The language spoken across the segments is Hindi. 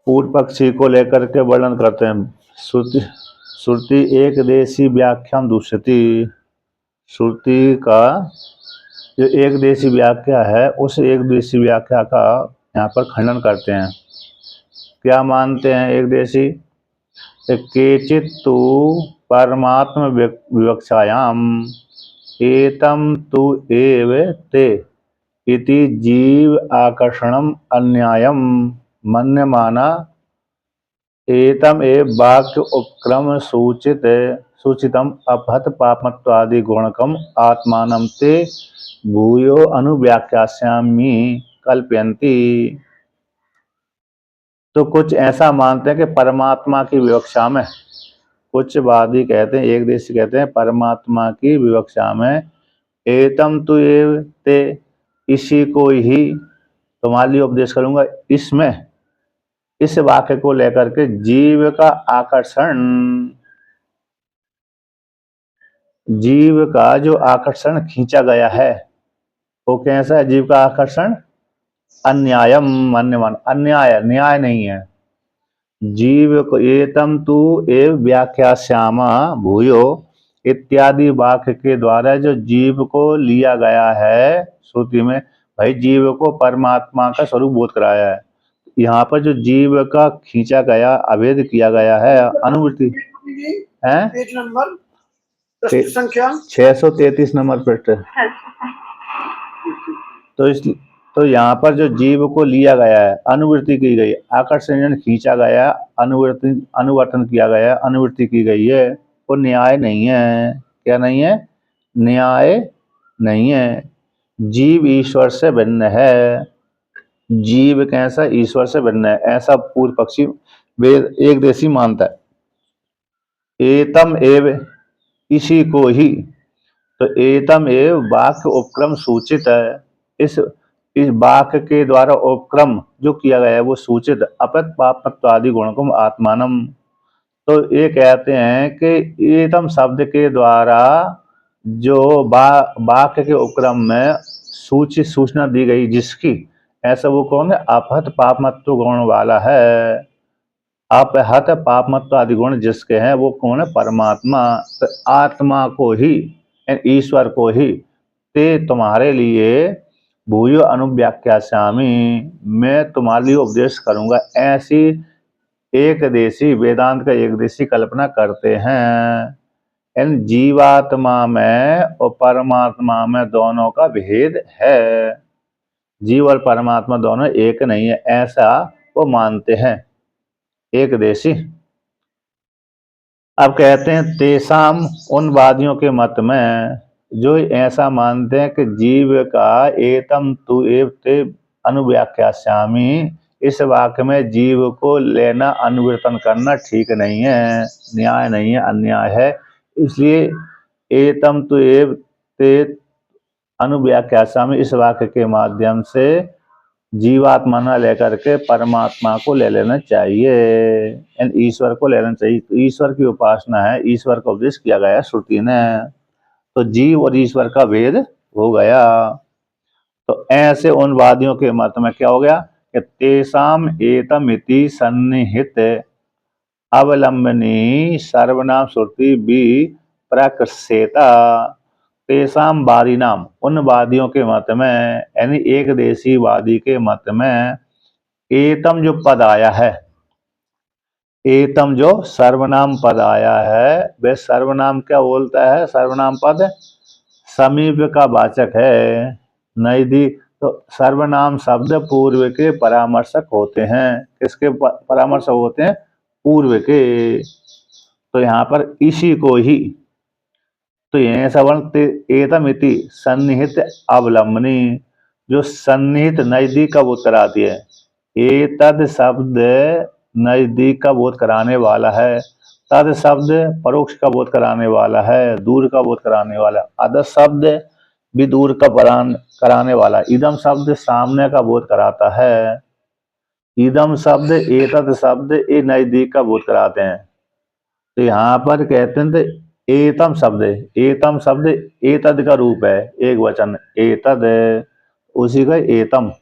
पूर्व पक्षी को लेकर के वर्णन करते हैं। श्रुति श्रुति एक देशी व्याख्यान दूसरी। श्रुति का जो एक देशी व्याख्या है उस एक देशी व्याख्या का यहाँ पर खंडन करते हैं। क्या मानते हैं एक देशी? केचित् तु परमात्म विवक्षायाम एतम तु एव ते इति जीव आकर्षणम अन्यायम मन्यमाना एतम एव वाक्य उपक्रम सूचितम अपहत पापमत्वादि गुणकम आत्मानं ते भूयो अनुव्याख्यास्यामि कल्पयन्ति। तो कुछ ऐसा मानते हैं कि परमात्मा की विवक्षा में, कुछ वादी कहते हैं, एक देशी कहते हैं परमात्मा की विवक्षा में एतम तु एव ते, इसी को ही तुम्हारे लिए उपदेश करूंगा, इसमें इस वाक्य को लेकर के जीव का आकर्षण, जीव का जो आकर्षण खींचा गया है वो कैसा है? जीव का आकर्षण अन्यायम मन्यमान, अन्याय न्याय नहीं है। जीव को एतम तु एव व्याख्यास्यामा भूयो इत्यादि वाक्य के द्वारा जो जीव को लिया गया है श्रुति में, भाई जीव को परमात्मा का स्वरूप बोध कराया है। यहाँ पर जो जीव का खींचा गया, अभेद किया गया है अनुभूति है। पेज नंबर संख्या 633 नंबर पृष्ठ। तो यहाँ पर जो जीव को लिया गया है, अनुवृत्ति की गई, आकर्षण खींचा गया, अनुवर्तन किया गया, अनुवृत्ति की गई है, वो न्याय नहीं है। क्या नहीं है? न्याय नहीं है। जीव ईश्वर से भिन्न है। जीव कैसा? ईश्वर से भिन्न है, ऐसा पूर्व पक्षी वेद एक देशी मानता है। एतम एव, इसी को ही, तो एतम एव वाक्य उपक्रम सूचित है, इस वाक्य के द्वारा उपक्रम जो किया गया है वो सूचित अपत पापत्वादि गुणकम आत्मानम। तो ये कहते हैं कि एतम शब्द के द्वारा जो वाक्य के उपक्रम में सूचना दी गई जिसकी, ऐसा वो कौन है? अपहत पापमत्व गुण वाला है। अपहत पापमत्व आदि गुण जिसके हैं वो कौन है? परमात्मा। तो आत्मा को ही, ईश्वर को ही ते तुम्हारे लिए भूयो अनुव्याख्यास्यामि, मैं तुम्हारे लिए उपदेश करूंगा, ऐसी एक देशी वेदांत का एक देशी कल्पना करते हैं। इन जीवात्मा में और परमात्मा में दोनों का भेद है। जीव और परमात्मा दोनों एक नहीं है, ऐसा वो मानते हैं एक देशी। अब कहते हैं तेसाम, उन वादियों के मत में जो ऐसा मानते हैं कि जीव का एतम तु एव ते अनुव्याख्यास्यामि, इस वाक्य में जीव को लेना, अनुवर्तन करना ठीक नहीं है, न्याय नहीं है, अन्याय है। इसलिए एतम तु एव ते अनुव्याख्यास्यामि इस वाक्य के माध्यम से जीवात्मा न लेकर के परमात्मा को ले लेना चाहिए, ईश्वर को लेना चाहिए। तो ईश्वर की उपासना है, ईश्वर का उपदेश किया गया श्रुति ने, तो जीव और ईश्वर का भेद हो गया। तो ऐसे उन वादियों के मत में क्या हो गया कि तेसाम एतमिति सन्निहित अवलंबनी सर्वनाम श्रुति भी प्रकृष्येता। तेसाम वादी नाम, उन वादियों के मत में, यानी एक देशी वादी के मत में एतम जो पद आया है, एतम जो सर्वनाम पद आया है, वह सर्वनाम क्या बोलता है? सर्वनाम पद समीप का वाचक है, नजदीक। तो सर्वनाम शब्द पूर्व के परामर्शक होते हैं। किसके परामर्शक होते हैं? पूर्व के। तो यहाँ पर इसी को ही, तो यह सवर्ण एतम इति सन्निहित अवलंबनी, जो सन्निहित नजदीक का बोध कराती है। एतद शब्द नजदीक का बोध कराने वाला है, तद शब्द परोक्ष का बोध कराने वाला है, दूर का बोध कराने वाला। अद शब्द भी दूर का कराने वाला। इदम शब्द सामने का बोध कराता है। इदम शब्द, एतद शब्द ये नजदीक का बोध कराते हैं। तो यहाँ पर कहते हैं एतम शब्द, एतम शब्द एतद का रूप है, एक वचन एतद, उसी का एतम।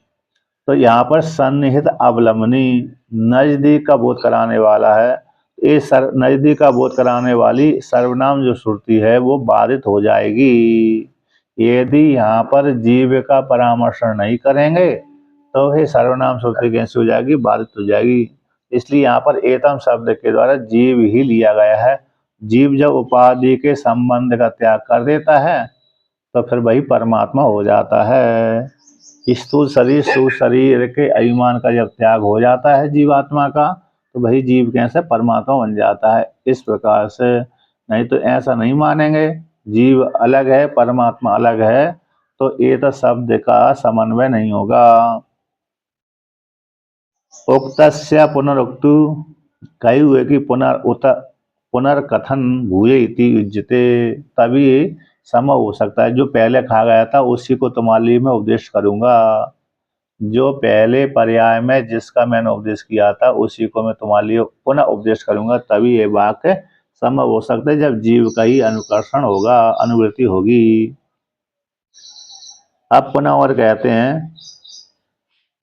तो यहाँ पर सन्निहित अवलंबनी नजदीक का बोध कराने वाला है। ये नजदीक का बोध कराने वाली सर्वनाम जो श्रुति है वो बाधित हो जाएगी। यदि यहाँ पर जीव का परामर्शन नहीं करेंगे तो ये सर्वनाम श्रुति कैसे हो जाएगी, बाधित हो जाएगी। इसलिए यहाँ पर एतम शब्द के द्वारा जीव ही लिया गया है। जीव जब उपाधि के संबंध का त्याग कर देता है तो फिर वही परमात्मा हो जाता है। स्थूल शरीर सूक्ष्म शरीर के अभिमान का जब त्याग हो जाता है जीवात्मा का तो वही जीव कैसे परमात्मा बन जाता है। इस प्रकार से, नहीं तो ऐसा नहीं मानेंगे जीव अलग है परमात्मा अलग है तो एक शब्द का समन्वय नहीं होगा। उक्तस्य पुनरुक्तु, कहे हुए कि पुनर्कथन भूये इति युज्यते, तभी संभव हो सकता है। जो पहले कहा गया था उसी को तुम्हारे लिए मैं उपदेश करूंगा। जो पहले पर्याय में जिसका मैंने उपदेश किया था उसी को मैं तुम्हारे लिए पुनः उपदेश करूंगा, तभी ये वाक्य संभव हो सकता है जब जीव का ही अनुकर्षण होगा, अनुवृत्ति होगी। अब पुनः और कहते हैं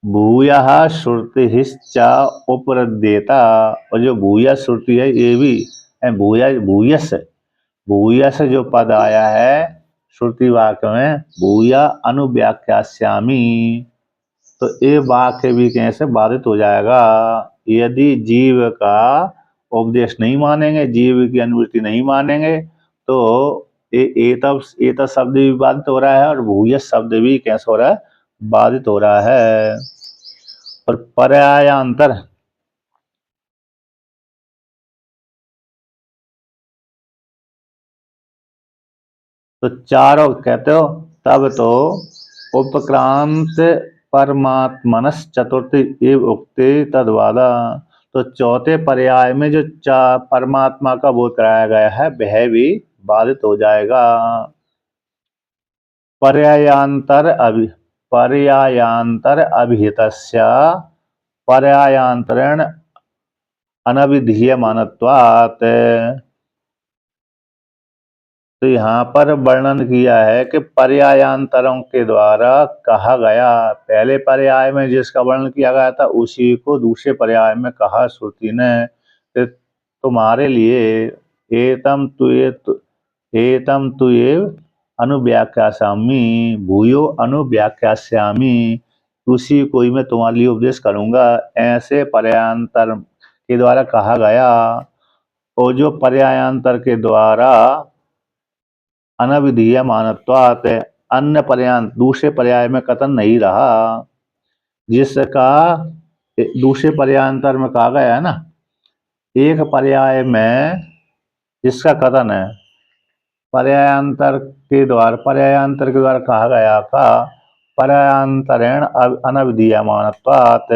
भूयः श्रुतिश्च उपरद्येता, और जो भूय श्रुति है ये भी भूय भूयस, भूयस जो पद आया है श्रुति वाक्य में भूय अनुव्याख्यास्यामि, तो ये वाक्य भी कैसे बाधित हो जाएगा। यदि जीव का उपदेश नहीं मानेंगे, जीव की अनुवृत्ति नहीं मानेंगे तो एतब शब्द भी बाधित हो रहा है और भूयस शब्द भी कैसे हो रहा है, बाधित हो रहा है। और पर्यायांतर, तो चारों कहते हो तब तो उपक्रांत परमात्मनस चतुर्थ एव उक्ते तद्वादा, तो चौथे पर्याय में जो परमात्मा का बोध कराया गया है वह भी बाधित हो जाएगा। पर्यायांतर अभिहितस्य पर्यायांतरेण अनविधीयमानत्वात्, तो यहाँ पर वर्णन किया है कि पर्यायांतरों के द्वारा कहा गया, पहले पर्याय में जिसका वर्णन किया गया था उसी को दूसरे पर्याय में कहा श्रुति ने कि तुम्हारे लिए एतम तुये अनुव्याख्यास्यामि भूयो अनुव्याख्यास्यामि, उसी को ही मैं तुम्हारे लिए उपदेश करूंगा। ऐसे पर्यायांतर के द्वारा कहा गया, और जो पर्यायांतर के द्वारा अनविधीयमानत्वात्, अन्य पर्याय दूसरे पर्याय में कथन नहीं रहा, जिसका दूसरे पर्यायांतर में कहा गया है ना, एक पर्याय में जिसका कथन है पर्यायांतर के द्वारा कहा गया था पर्यायांतरेण अनविधीयमानत्वात्,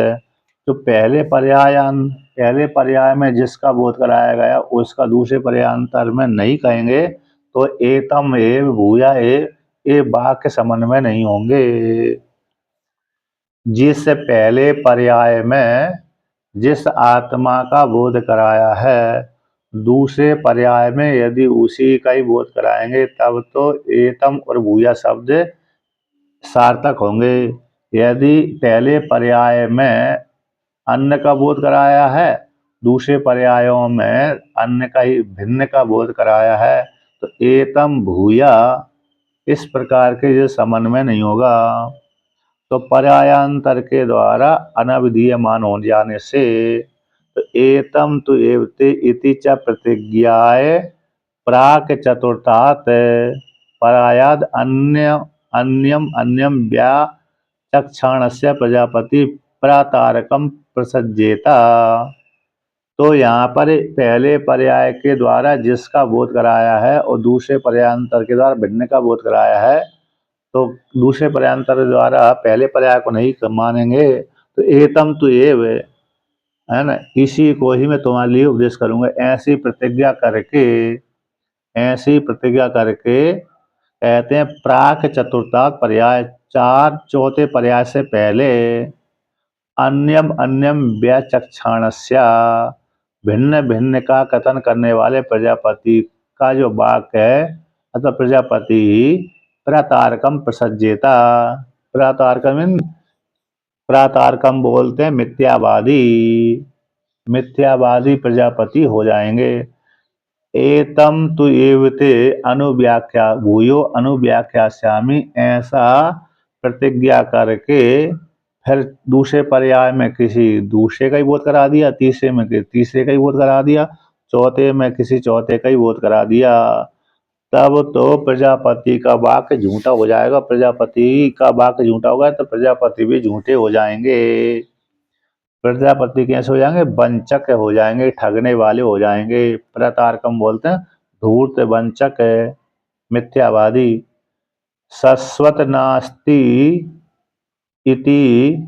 जो पहले पर्याय में जिसका बोध कराया गया उसका दूसरे पर्यायांतर में नहीं कहेंगे तो एतम एव भूया ये वाक्य समन्वय नहीं होंगे। जिस पहले पर्याय में जिस आत्मा का बोध कराया है दूसरे पर्याय में यदि उसी का ही बोध कराएंगे तब तो एतम और भूया शब्द सार्थक होंगे। यदि पहले पर्याय में अन्य का बोध कराया है दूसरे पर्यायों में अन्य का ही भिन्न का बोध कराया है तो एतम भूया इस प्रकार के जो समन्वय नहीं होगा। तो पर्यायांतर के द्वारा अनविधीयमान हो जाने से तो एतम तो एवते इति च प्रतिज्ञाय प्राक चतुर्थात् परायाद अन्यम अन्यम व्याचक्षाणस्य प्रजापति प्रातारकम प्रसज्जेता। तो यहाँ पर पहले पर्याय के द्वारा जिसका बोध कराया है और दूसरे पर्यायांतर के द्वारा भिन्न का बोध कराया है, तो दूसरे पर्यायांतर द्वारा पहले पर्याय को नहीं मानेंगे तो एतम तो एव है ना, इसी को ही मैं तुम्हारे लिए उपदेश करूंगा। ऐसी प्रतिज्ञा करके कहते हैं प्राक चतुर्थात् पर्याय, चार चौथे पर्याय से पहले अन्यम व्याचक्षाणस्य भिन्न भिन्न का कथन करने वाले प्रजापति का जो वाक्य है अथवा प्रजापति प्रतारकम प्रसज्जेता। प्रतारकम प्रतारकम बोलते हैं मिथ्यावादी, मिथ्यावादी प्रजापति हो जाएंगे। एतम तु एवते अनुव्याख्या भूयो अनुव्याख्यास्यामि, ऐसा प्रतिज्ञा करके फिर दूसरे पर्याय में किसी दूसरे का ही बोध करा दिया, तीसरे में तीसरे का ही बोध करा दिया, चौथे में किसी चौथे का ही बोध करा दिया। तब तो प्रजापति का वाक्य झूठा हो जाएगा। प्रजापति का वाक्य झूठा होगा तो प्रजापति भी झूठे हो जाएंगे। प्रजापति कैसे हो जाएंगे? वंचक हो जाएंगे, ठगने वाले हो जाएंगे। प्रतारकम बोलते हैं धूर्त, वंचक, मिथ्यावादी। शश्वत नास्ति इति,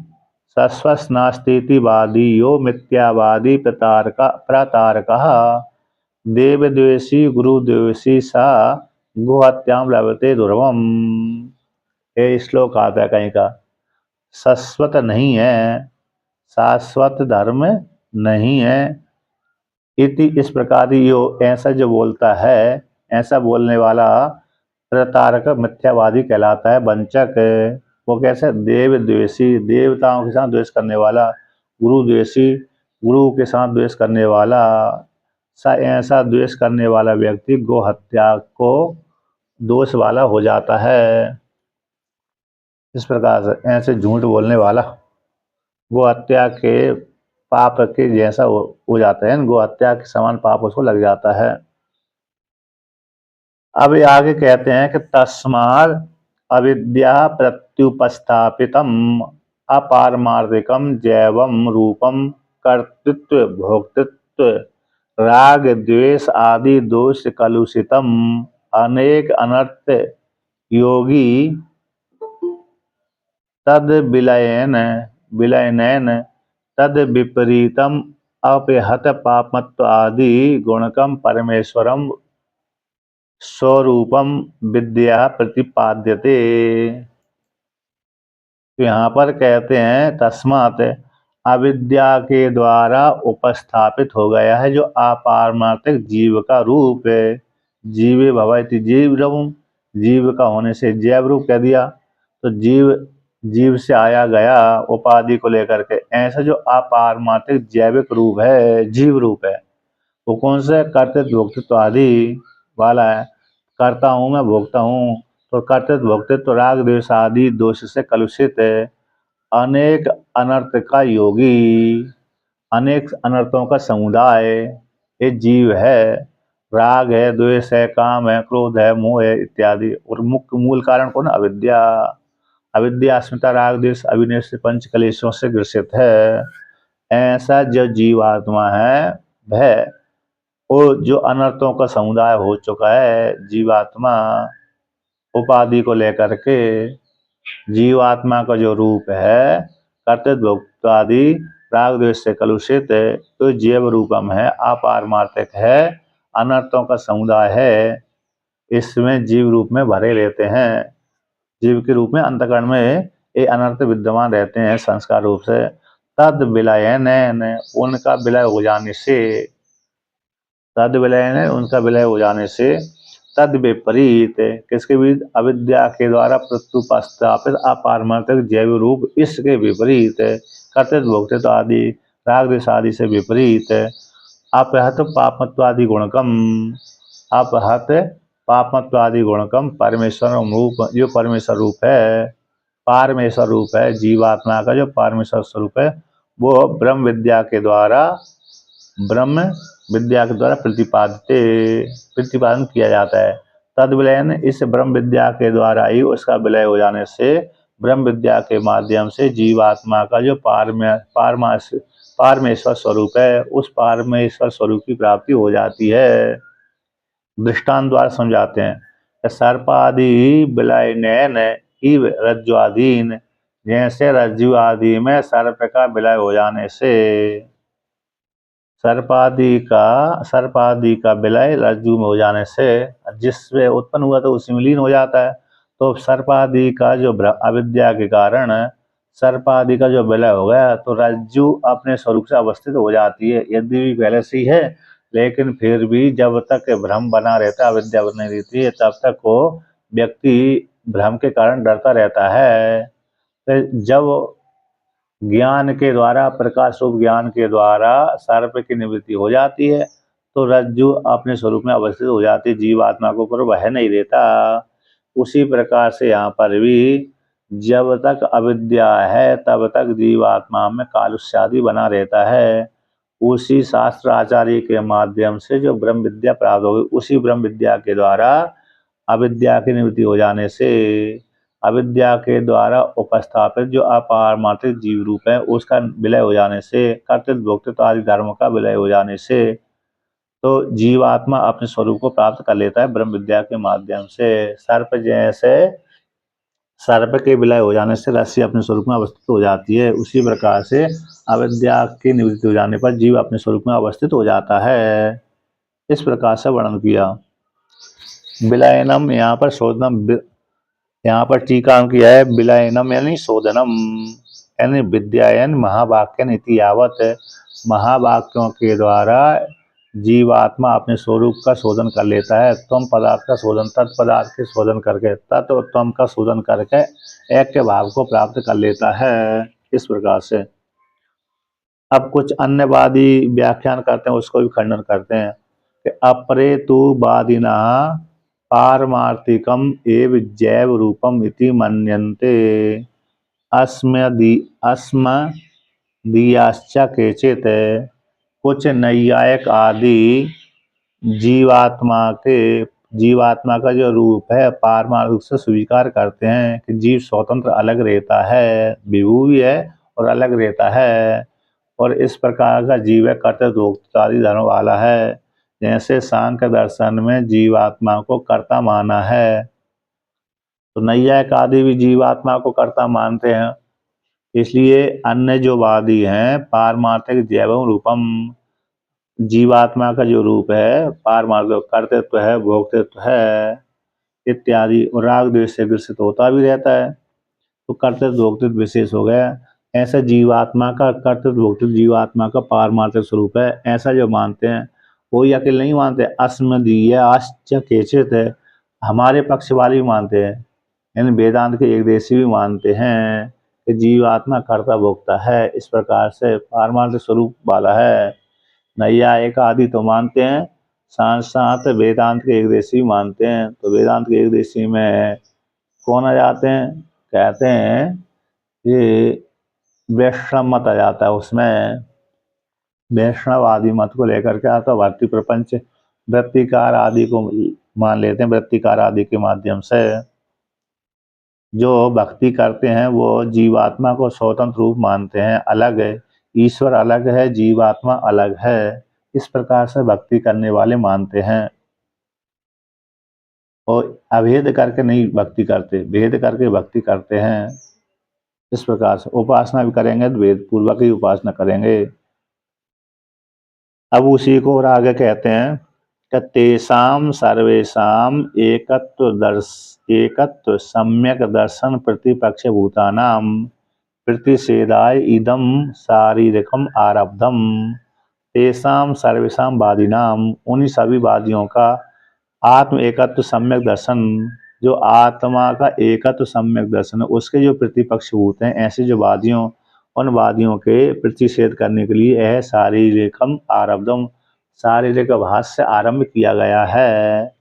शश्वत नास्ति इति वादियो मिथ्यावादी प्रतारकः। देवद्वेषी गुरुद्वेषी सा गोहत्याम लभते दुर्वम। ये श्लोक आता है कहीं का। शाश्वत नहीं है, शाश्वत धर्म नहीं है। इति इस प्रकार यो ऐसा जो बोलता है, ऐसा बोलने वाला प्रतारक मिथ्यावादी कहलाता है, वंचक। वो कैसे? देव द्वेषी, देवताओं के साथ द्वेष करने वाला, गुरु द्वेषी, गुरु के साथ द्वेष करने वाला। ऐसा द्वेष करने वाला व्यक्ति गो हत्या को दोष वाला हो जाता है। इस प्रकार से ऐसे झूठ बोलने वाला गो हत्या के पाप के जैसा हो जाता है, गो हत्या के समान पाप उसको लग जाता है। अब आगे कहते हैं कि तस्मात् अविद्या प्रत्युपस्थापितम अपारमार्थिकम जैवम रूपम कर्तृत्व भोक्तृत्व राग द्वेष आदि दोष कलुषितम अनेक अनर्थ योगी तद विलयनेन तद विपरीतम अपहत पापमत्व आदि गुणकम परमेश्वरम स्वरूपम विद्या प्रतिपाद्यते। तो यहाँ पर कहते हैं तस्मात् अविद्या के द्वारा उपस्थापित हो गया है जो अपारमार्थिक जीव का रूप है। जीवे भवति जीवम, जीव का होने से जैव रूप कह दिया। तो जीव से आया गया उपाधि को लेकर के, ऐसा जो अपारमार्थिक जैविक रूप है, जीव रूप है, वो कौन सा? कर्तृत्व भोक्तृत्व आदि वाला है। करता हूँ मैं, भोगता हूँ। तो कर्तृत्व भोक्तृत्व राग द्वेष आदि दोष से कलुषित है। अनेक अनर्थ का योगी, अनेक अनर्थों का समुदाय ये जीव है। राग है, द्वेष है, काम है, क्रोध है, मोह है इत्यादि। और मुख्य मूल कारण कौन? अविद्या। अविद्या अस्मिता राग द्वेष अभिनय से पंच कलेशों से ग्रसित है। ऐसा जो जीवात्मा है वह वो जो अनर्थों का समुदाय हो चुका है, जीवात्मा उपाधि को लेकर के, जीवात्मा का जो रूप है कर्तृत्व भोक्तृत्व आदि राग द्वेष से कलुषित है, तो जीव रूपम है, अपारमार्थिक है, अनर्थों का समुदाय है। इसमें जीव रूप में भरे रहते हैं। जीव के रूप में अंतःकरण में ये अनर्थ विद्यमान रहते हैं संस्कार रूप से। तद विलयन, उनका विलय हो जाने से, तद विलयन उनका विलय हो जाने से, तद विपरीत किसके विपरीत? अविद्या के द्वारा प्रत्युपस्थापित अपारमार्थिक जैव रूप, इसके विपरीत कर्तृत्व भोक्तृत्व आदि राग द्वेष आदि से विपरीत अपहत पापमत्वादि गुणकम, अपहत पापमत्वादि गुणकम परमेश्वर रूप, जो परमेश्वर रूप है, पारमेश्वर रूप है, जीवात्मा का जो परमेश्वर स्वरूप है, वो ब्रह्म विद्या के द्वारा प्रतिपादन किया जाता है। तद विलयन, इस ब्रह्म विद्या के द्वारा ही उसका विलय हो जाने से ब्रह्म विद्या के माध्यम से जीवात्मा का जो पारमेश्वर स्वरूप है, उस पारमेश्वर स्वरूप की प्राप्ति हो जाती है। दृष्टांत द्वारा समझाते हैं। सर्पादि विलयनेन ही रज्ज्वादीन, जैसे रज्जु आदि में सर्प का विलय हो जाने से, सर्पादि का विलय रज्जु में हो जाने से जिससे उत्पन्न हुआ तो उसी में लीन हो जाता है। तो सर्पादि का जो अविद्या के कारण सर्पादि का जो विलय हो गया तो रज्जु अपने स्वरूप से अवस्थित हो जाती है। यदि भी पहले से ही है लेकिन फिर भी जब तक भ्रम बना रहता है, अविद्या बनी रहती है, तब तक वो व्यक्ति भ्रम के कारण डरता रहता है। तो जब ज्ञान के द्वारा, प्रकाश रूप ज्ञान के द्वारा सर्प की निवृत्ति हो जाती है, तो रज्जु अपने स्वरूप में अवस्थित हो जाती है, जीवात्मा को ऊपर वह नहीं रहता। उसी प्रकार से यहाँ पर भी जब तक अविद्या है तब तक जीवात्मा में कालुष्यादि बना रहता है। उसी शास्त्र आचार्य के माध्यम से जो ब्रह्म विद्या प्राप्त होगी, उसी ब्रह्म विद्या के द्वारा अविद्या की निवृत्ति हो जाने से, अविद्या के द्वारा उपस्थापित जो अपारमार्थिक जीव रूप है उसका विलय हो जाने से, कर्तृत्व भोक्तृत्व आदि धर्म का विलय हो जाने से, तो जीवात्मा अपने स्वरूप को प्राप्त कर लेता है ब्रह्म विद्या के माध्यम से। सर्प के विलय हो जाने से रस्सी अपने स्वरूप में अवस्थित हो जाती है, उसी प्रकार से अविद्या की निवृत्ति हो जाने पर जीव अपने स्वरूप में अवस्थित हो जाता है। इस प्रकार से वर्णन किया। विलयनम यहाँ पर शोधनम, यहाँ पर टीका किया है विलयनम यानी शोधनम, यानी विद्यायन महावाक्यन इति यावत, महावाक्यों के द्वारा जीवात्मा अपने स्वरूप का शोधन कर लेता है। त्वम पदार्थ का शोधन, तत्पदार्थ के शोधन करके, तत्व त्वम का शोधन करके ऐक्य भाव को प्राप्त कर लेता है। इस प्रकार से अब कुछ अन्यवादी व्याख्यान करते हैं, उसको भी खंडन करते हैं कि अपरे तु वादिना पारमार्थिकम एव जैव रूपम इति मन्यन्ते अस्मदीयाश्च केचित। कुछ नैयायिक आदि जीवात्मा का जो रूप है पारमार्थिक से स्वीकार करते हैं कि जीव स्वतंत्र अलग रहता है, विभू भी है और अलग रहता है, और इस प्रकार का जीव है कर्तृत्व भोक्तृत्व आदि धर्म वाला है। जैसे सांख्य दर्शन में जीवात्मा को कर्ता माना है, तो नैयायिक आदि भी जीवात्मा को कर्ता मानते हैं। इसलिए अन्य जो वादी हैं पारमार्थिक जैवम रूपम, जीवात्मा का जो रूप है पारमार्थिक कर्तृत्व है, भोक्तृत्व है इत्यादि, राग द्वेष से ग्रसित होता भी रहता है, तो कर्तृत्व भोक्तृत्व विशेष हो गया। ऐसा जीवात्मा का कर्तृत्व भोक्तृत्व जीवात्मा का पारमार्थिक स्वरूप है, ऐसा जो मानते हैं कोई अकेले नहीं मानते। अस्मदीय आश्च केचित है, हमारे पक्ष वाले भी मानते हैं, यानी वेदांत के एक देशी भी मानते हैं कि जीवात्मा कर्ता भोक्ता है, इस प्रकार से पारमार्थिक स्वरूप वाला है। नैयायिक आदि तो मानते हैं, साथ साथ वेदांत के एक देशी भी मानते हैं। तो वेदांत के एक देशी में कौन आ जाते हैं, कहते हैं ये वैष्णव मत आ जाता है, उसमें वैष्णव आदि मत को लेकर के आता, भक्ति प्रपंच वृत्तिकार आदि को मान लेते हैं। वृत्तिकार आदि के माध्यम से जो भक्ति करते हैं वो जीवात्मा को स्वतंत्र रूप मानते हैं, अलग है, ईश्वर अलग है, जीवात्मा अलग है, इस प्रकार से भक्ति करने वाले मानते हैं। और अभेद करके नहीं भक्ति करते, भेद करके भक्ति करते हैं। इस प्रकार से उपासना भी करेंगे तो वेद पूर्वक ही उपासना करेंगे। अब उसी को और आगे कहते हैं कि तेषां सर्वेषां एकत्व सम्यक दर्शन प्रतिपक्ष भूतानां प्रतिषेधाय इदं शारीरिकम आरब्धम। तेषां सर्वेषां वादिनाम, उन्हीं सभी वादियों का आत्म एकत्व सम्यक दर्शन, जो आत्मा का एकत्व सम्यक दर्शन है उसके जो प्रतिपक्ष भूत हैं, ऐसे जो वादियों, उन वादियों के प्रतिषेध करने के लिए यह शारीरिकम आरब्धम, शारीरिक भाष्य आरंभ किया गया है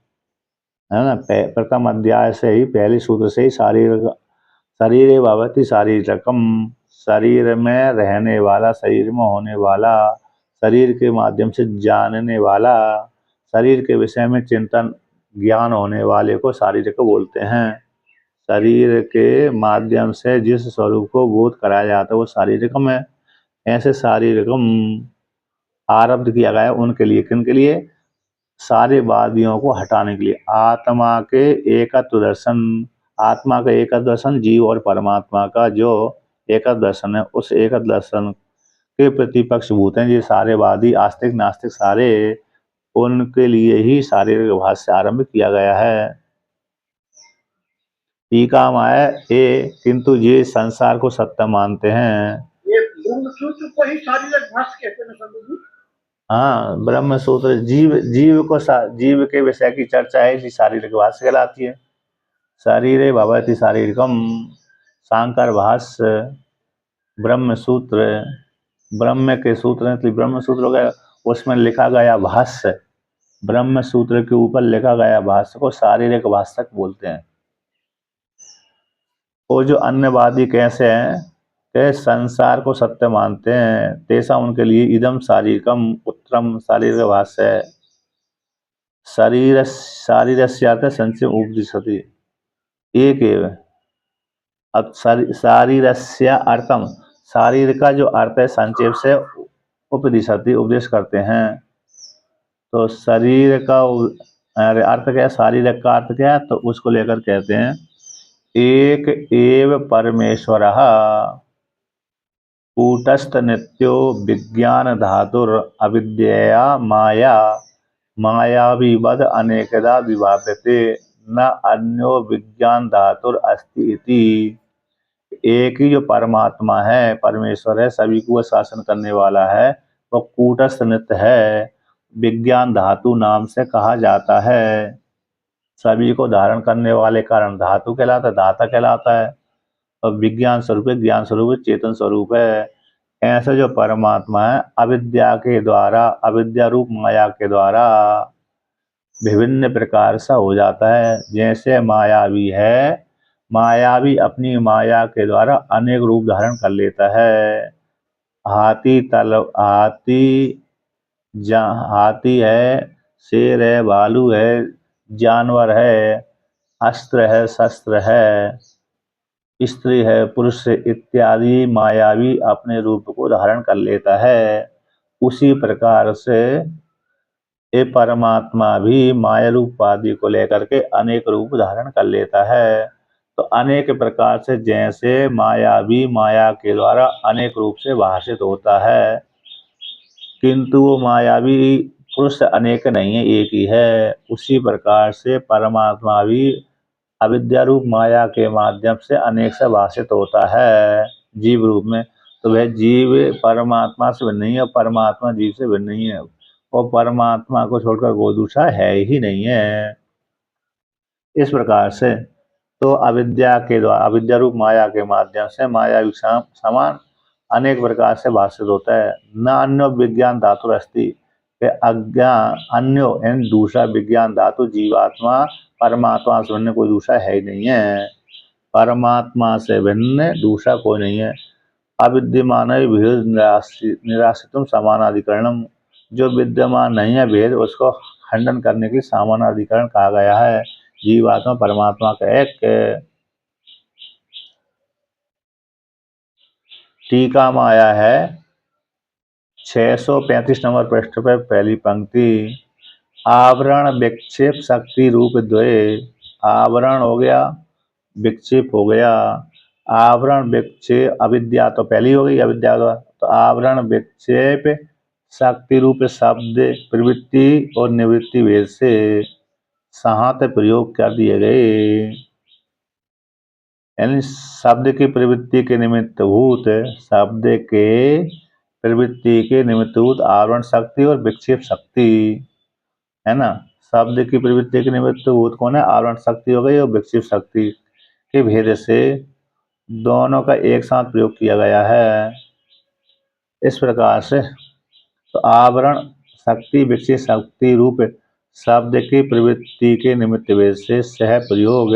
ना। प्रथम अध्याय से ही, पहले सूत्र से ही शरीर भवति शारीरकम, शरीर में रहने वाला, शरीर में होने वाला, शरीर के माध्यम से जानने वाला, शरीर के विषय में चिंतन ज्ञान होने वाले को शारीरिक बोलते हैं। शरीर के माध्यम से जिस स्वरूप को बोध कराया जाता है वो शारीरिकम है। ऐसे शारीरिकम आरब्ध किया गया है उनके लिए, किन के लिए, सारे वादियों को हटाने के लिए। आत्मा के एकत्व दर्शन, आत्मा का एकत्व दर्शन, जीव और परमात्मा का जो एकत्व दर्शन है, उस एकत्व दर्शन के प्रतिपक्ष भूत हैं ये सारे वादी, आस्तिक नास्तिक सारे, उनके लिए ही शारीरिक भाष्य आरंभ किया गया है। टीका में है किंतु ये संसार को सत्य मानते हैं। ये मूल सूत्र को ही शारीरिक भाष्य कहते हैं संत जी। हाँ, ब्रह्म सूत्र जीव के विषय की चर्चा है, इसी शारीरिक भाष्य कहलाती है। शरीरे भवति शारीरिकम, शांकर भाष्य, ब्रह्म सूत्र, ब्रह्म के सूत्र हैं, तो ब्रह्म सूत्र हो गया, उसमें लिखा गया भाष्य, ब्रह्म सूत्र के ऊपर लिखा गया भाष्य को शारीरिक भाष्यक बोलते हैं। वो जो अन्यवादी कैसे हैं कि संसार को सत्य मानते हैं, तेसा उनके लिए इदम शारीरिकम उत्तरम शारीरिक भाष्य है। शारीरस्यार्थ संचय उपदिशति एक एवं। अब शारीरस्य अर्थम, शारीर का जो अर्थ है संक्षेप से उपदिशति उपदेश करते हैं। तो शरीर का अर्थ क्या है, शारीरिक का अर्थ क्या है, तो उसको लेकर कहते हैं एक एव परमेश्वर कूटस्थ नित्यो विज्ञान धातुर अविद्या माया मायाविवद अनेकदा विभाव्यते न अन्यो विज्ञान धातुर अस्ति इति। एक ही जो परमात्मा है, परमेश्वर है, सभी को शासन करने वाला है, वो कूटस्थ नित्य है, विज्ञान धातु नाम से कहा जाता है। सभी को धारण करने वाले कारण धातु कहलाता है, दाता कहलाता है, और विज्ञान स्वरूप है, ज्ञान स्वरूप है, चेतन स्वरूप है। ऐसा जो परमात्मा है, अविद्या के द्वारा, अविद्या रूप माया के द्वारा विभिन्न प्रकार सा हो जाता है। जैसे मायावी है, मायावी अपनी माया के द्वारा अनेक रूप धारण कर लेता है। हाथी है, शेर है, भालू है, जानवर है, अस्त्र है, शस्त्र है, स्त्री है, पुरुष इत्यादि मायावी अपने रूप को धारण कर लेता है। उसी प्रकार से ये परमात्मा भी माया रूपादि को लेकर के अनेक रूप धारण कर लेता है। तो अनेक प्रकार से जैसे माया भी माया के द्वारा अनेक रूप से भाषित होता है, किंतु वो मायावी पुरुष अनेक नहीं है, एक ही है। उसी प्रकार से परमात्मा भी अविद्या रूप माया के माध्यम से अनेक से भाषित होता है जीव रूप में। तो वह जीव परमात्मा से भिन्न नहीं है, परमात्मा जीव से भिन्न नहीं है, और परमात्मा को छोड़कर कोई दूसरा है ही नहीं है। इस प्रकार से तो अविद्या के द्वारा, अविद्या रूप माया के माध्यम से माया समान अनेक प्रकार से भाषित होता है। न अन्य विज्ञान धातु अस्ति, अज्ञान अन्यो यानी दूसरा विज्ञान धातु जीवात्मा परमात्मा से भिन्न कोई दूसरा है ही नहीं है। परमात्मा से भिन्न दूसरा कोई नहीं है। अविद्यमान भेद निराशितुम समानाधिकरणम, जो विद्यमान नहीं है भेद, उसको खंडन करने के लिए समानाधिकरण कहा गया है। जीवात्मा परमात्मा का एक। टीका में आया है 635 नंबर पृष्ठ पर पहली पंक्ति, आवरण विक्षेप शक्ति रूप द्वय। आवरण हो गया, विक्षेप हो गया। आवरण विक्षेप, अविद्या तो पहली हो गई, अविद्या तो आवरण विक्षेप शक्ति रूप शब्द प्रवृत्ति और निवृत्ति भेद से सहात प्रयोग कर दिए गए। यानी शब्द की प्रवृत्ति के निमित्तभूत, शब्द के प्रवृत्ति के निमित्तभूत आवरण शक्ति और विक्षेप शक्ति है ना। शब्द की प्रवृत्ति के निमित्तभूत कौन है, आवरण शक्ति हो गई, और विक्षेप शक्ति के भेद से दोनों का एक साथ प्रयोग किया गया है। इस प्रकार से तो आवरण शक्ति विक्षेप शक्ति रूप शब्द की प्रवृत्ति के निमित्त भेद से सह प्रयोग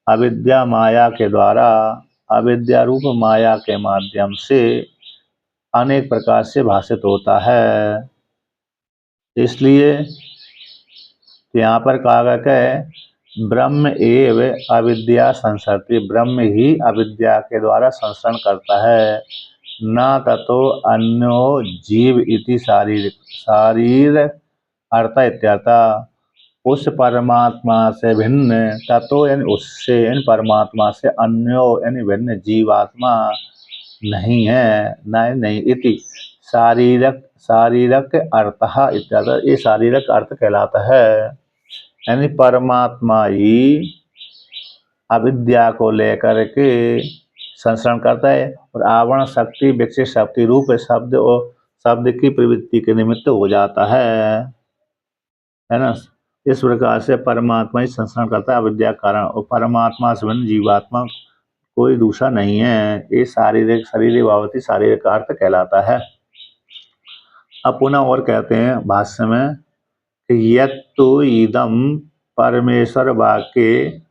अविद्या माया के द्वारा, अविद्या रूप माया के माध्यम से अनेक प्रकार से भाषित होता है। इसलिए यहाँ पर कहा गया है ब्रह्म एव अविद्या संसरति, ब्रह्म ही अविद्या के द्वारा संसरण करता है। न ततो अन्यो जीव इति शारीर अर्थ इत्यर्थ, उस परमात्मा से भिन्न, ततो यानी उससे, यानी परमात्मा से, अन्यो यानी भिन्न जीवात्मा नहीं है, नहीं इति शारीरक अर्थ इत्यर्थ, ये शारीरक अर्थ कहलाता है। यानी परमात्मा ही अविद्या को लेकर के संसरण करता है, और आवरण शक्ति विक्षेप शक्ति रूप शब्द और शब्द की प्रवृत्ति के निमित्त हो जाता है ना। इस प्रकार से परमात्मा ही संस्करण करता है अविद्या के कारण, और परमात्मा से भिन्न जीवात्मा कोई दूसरा नहीं है। ये शारीरिक शरीर भावती शारीरिक का अर्थ कहलाता है। अब पुनः और कहते हैं भाष्य में कि यत्तु इदम परमेश्वर वाक्य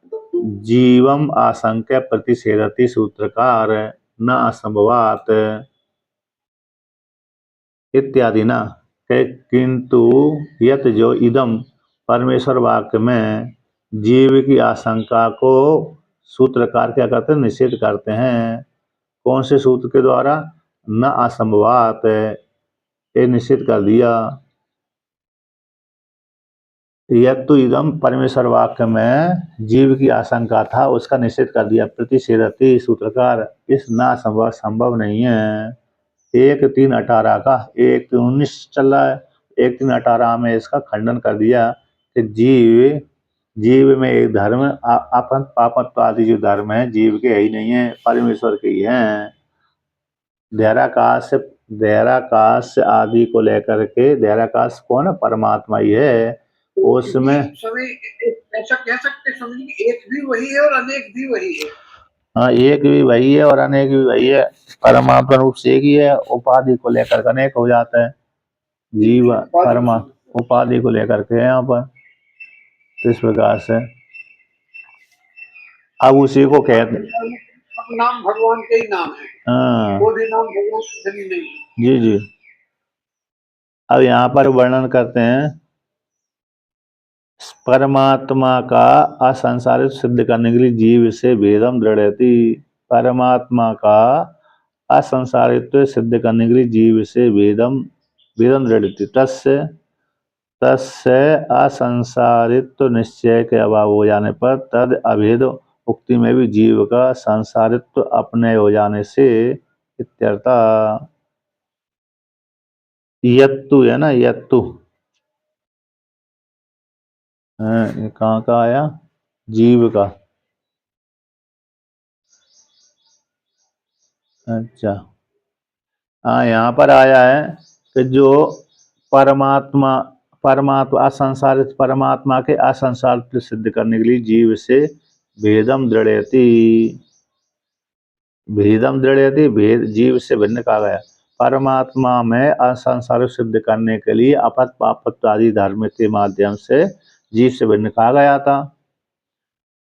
जीवम आशंक्य प्रतिषेधति सूत्रकार न असंभवात इत्यादि ना। किंतु यत जो इदम परमेश्वर वाक्य में जीव की आशंका को सूत्रकार क्या करते हैं, निषेध करते हैं। कौन से सूत्र के द्वारा? न असंभवात, ये निषेध कर दिया। यत्तु इदम परमेश्वर वाक्य में जीव की आशंका था, उसका निषेध कर दिया। प्रतिषेधति सूत्रकार, इस ना संभव नहीं है। 1:3:18 का 1:19 चल रहा है, 1:3:18 में इसका खंडन कर दिया कि जीव में एक धर्म आपन पापत्व आदि जो धर्म है जीव के ही नहीं है, परमेश्वर के ही हैं। धैर्याकाश आदि को लेकर के, धैर्याकाश कौन है? परमात्मा ही है। उसमें ऐसा कह सकते समझिए कि एक भी वही है और अनेक भी वही है। हाँ, एक भी वही है और अनेक भी वही है। परमात्मा रूप से एक ही है, उपाधि को लेकर अनेक हो जाता है। जीव परमात्मा उपाधि को लेकर के यहाँ पर, तो इस प्रकार से अब उसी को कहते हैं, नाम भगवान के ही नाम है। हाँ वो भी नाम भगवान से नहीं है। जी जी। अब यहाँ पर वर्णन करते हैं परमात्मा का असंसारित सिद्ध करने के लिए जीव से भेदम दृढ़ति। परमात्मा का असंसारित्व सिद्ध करने के लिए जीव से भेदम दृढ़ति। तस्य असंसारित्व निश्चय के अभाव हो जाने पर तद अभेद उक्ति में भी जीव का संसारित्व अपने हो जाने से इत्यर्थ। यत्तु है ना, यत्तु ये कहाँ का आया? जीव का। अच्छा हाँ, यहाँ पर आया है कि जो परमात्मा असंसारित परमात्मा के असंसारित्व सिद्ध करने के लिए जीव से भेदम दृढ़यति। भेद जीव से भिन्न कहा गया। परमात्मा में असंसार सिद्ध करने के लिए अपत पापत्व आदि धर्म के माध्यम से जीव से भिन्न कहा गया था।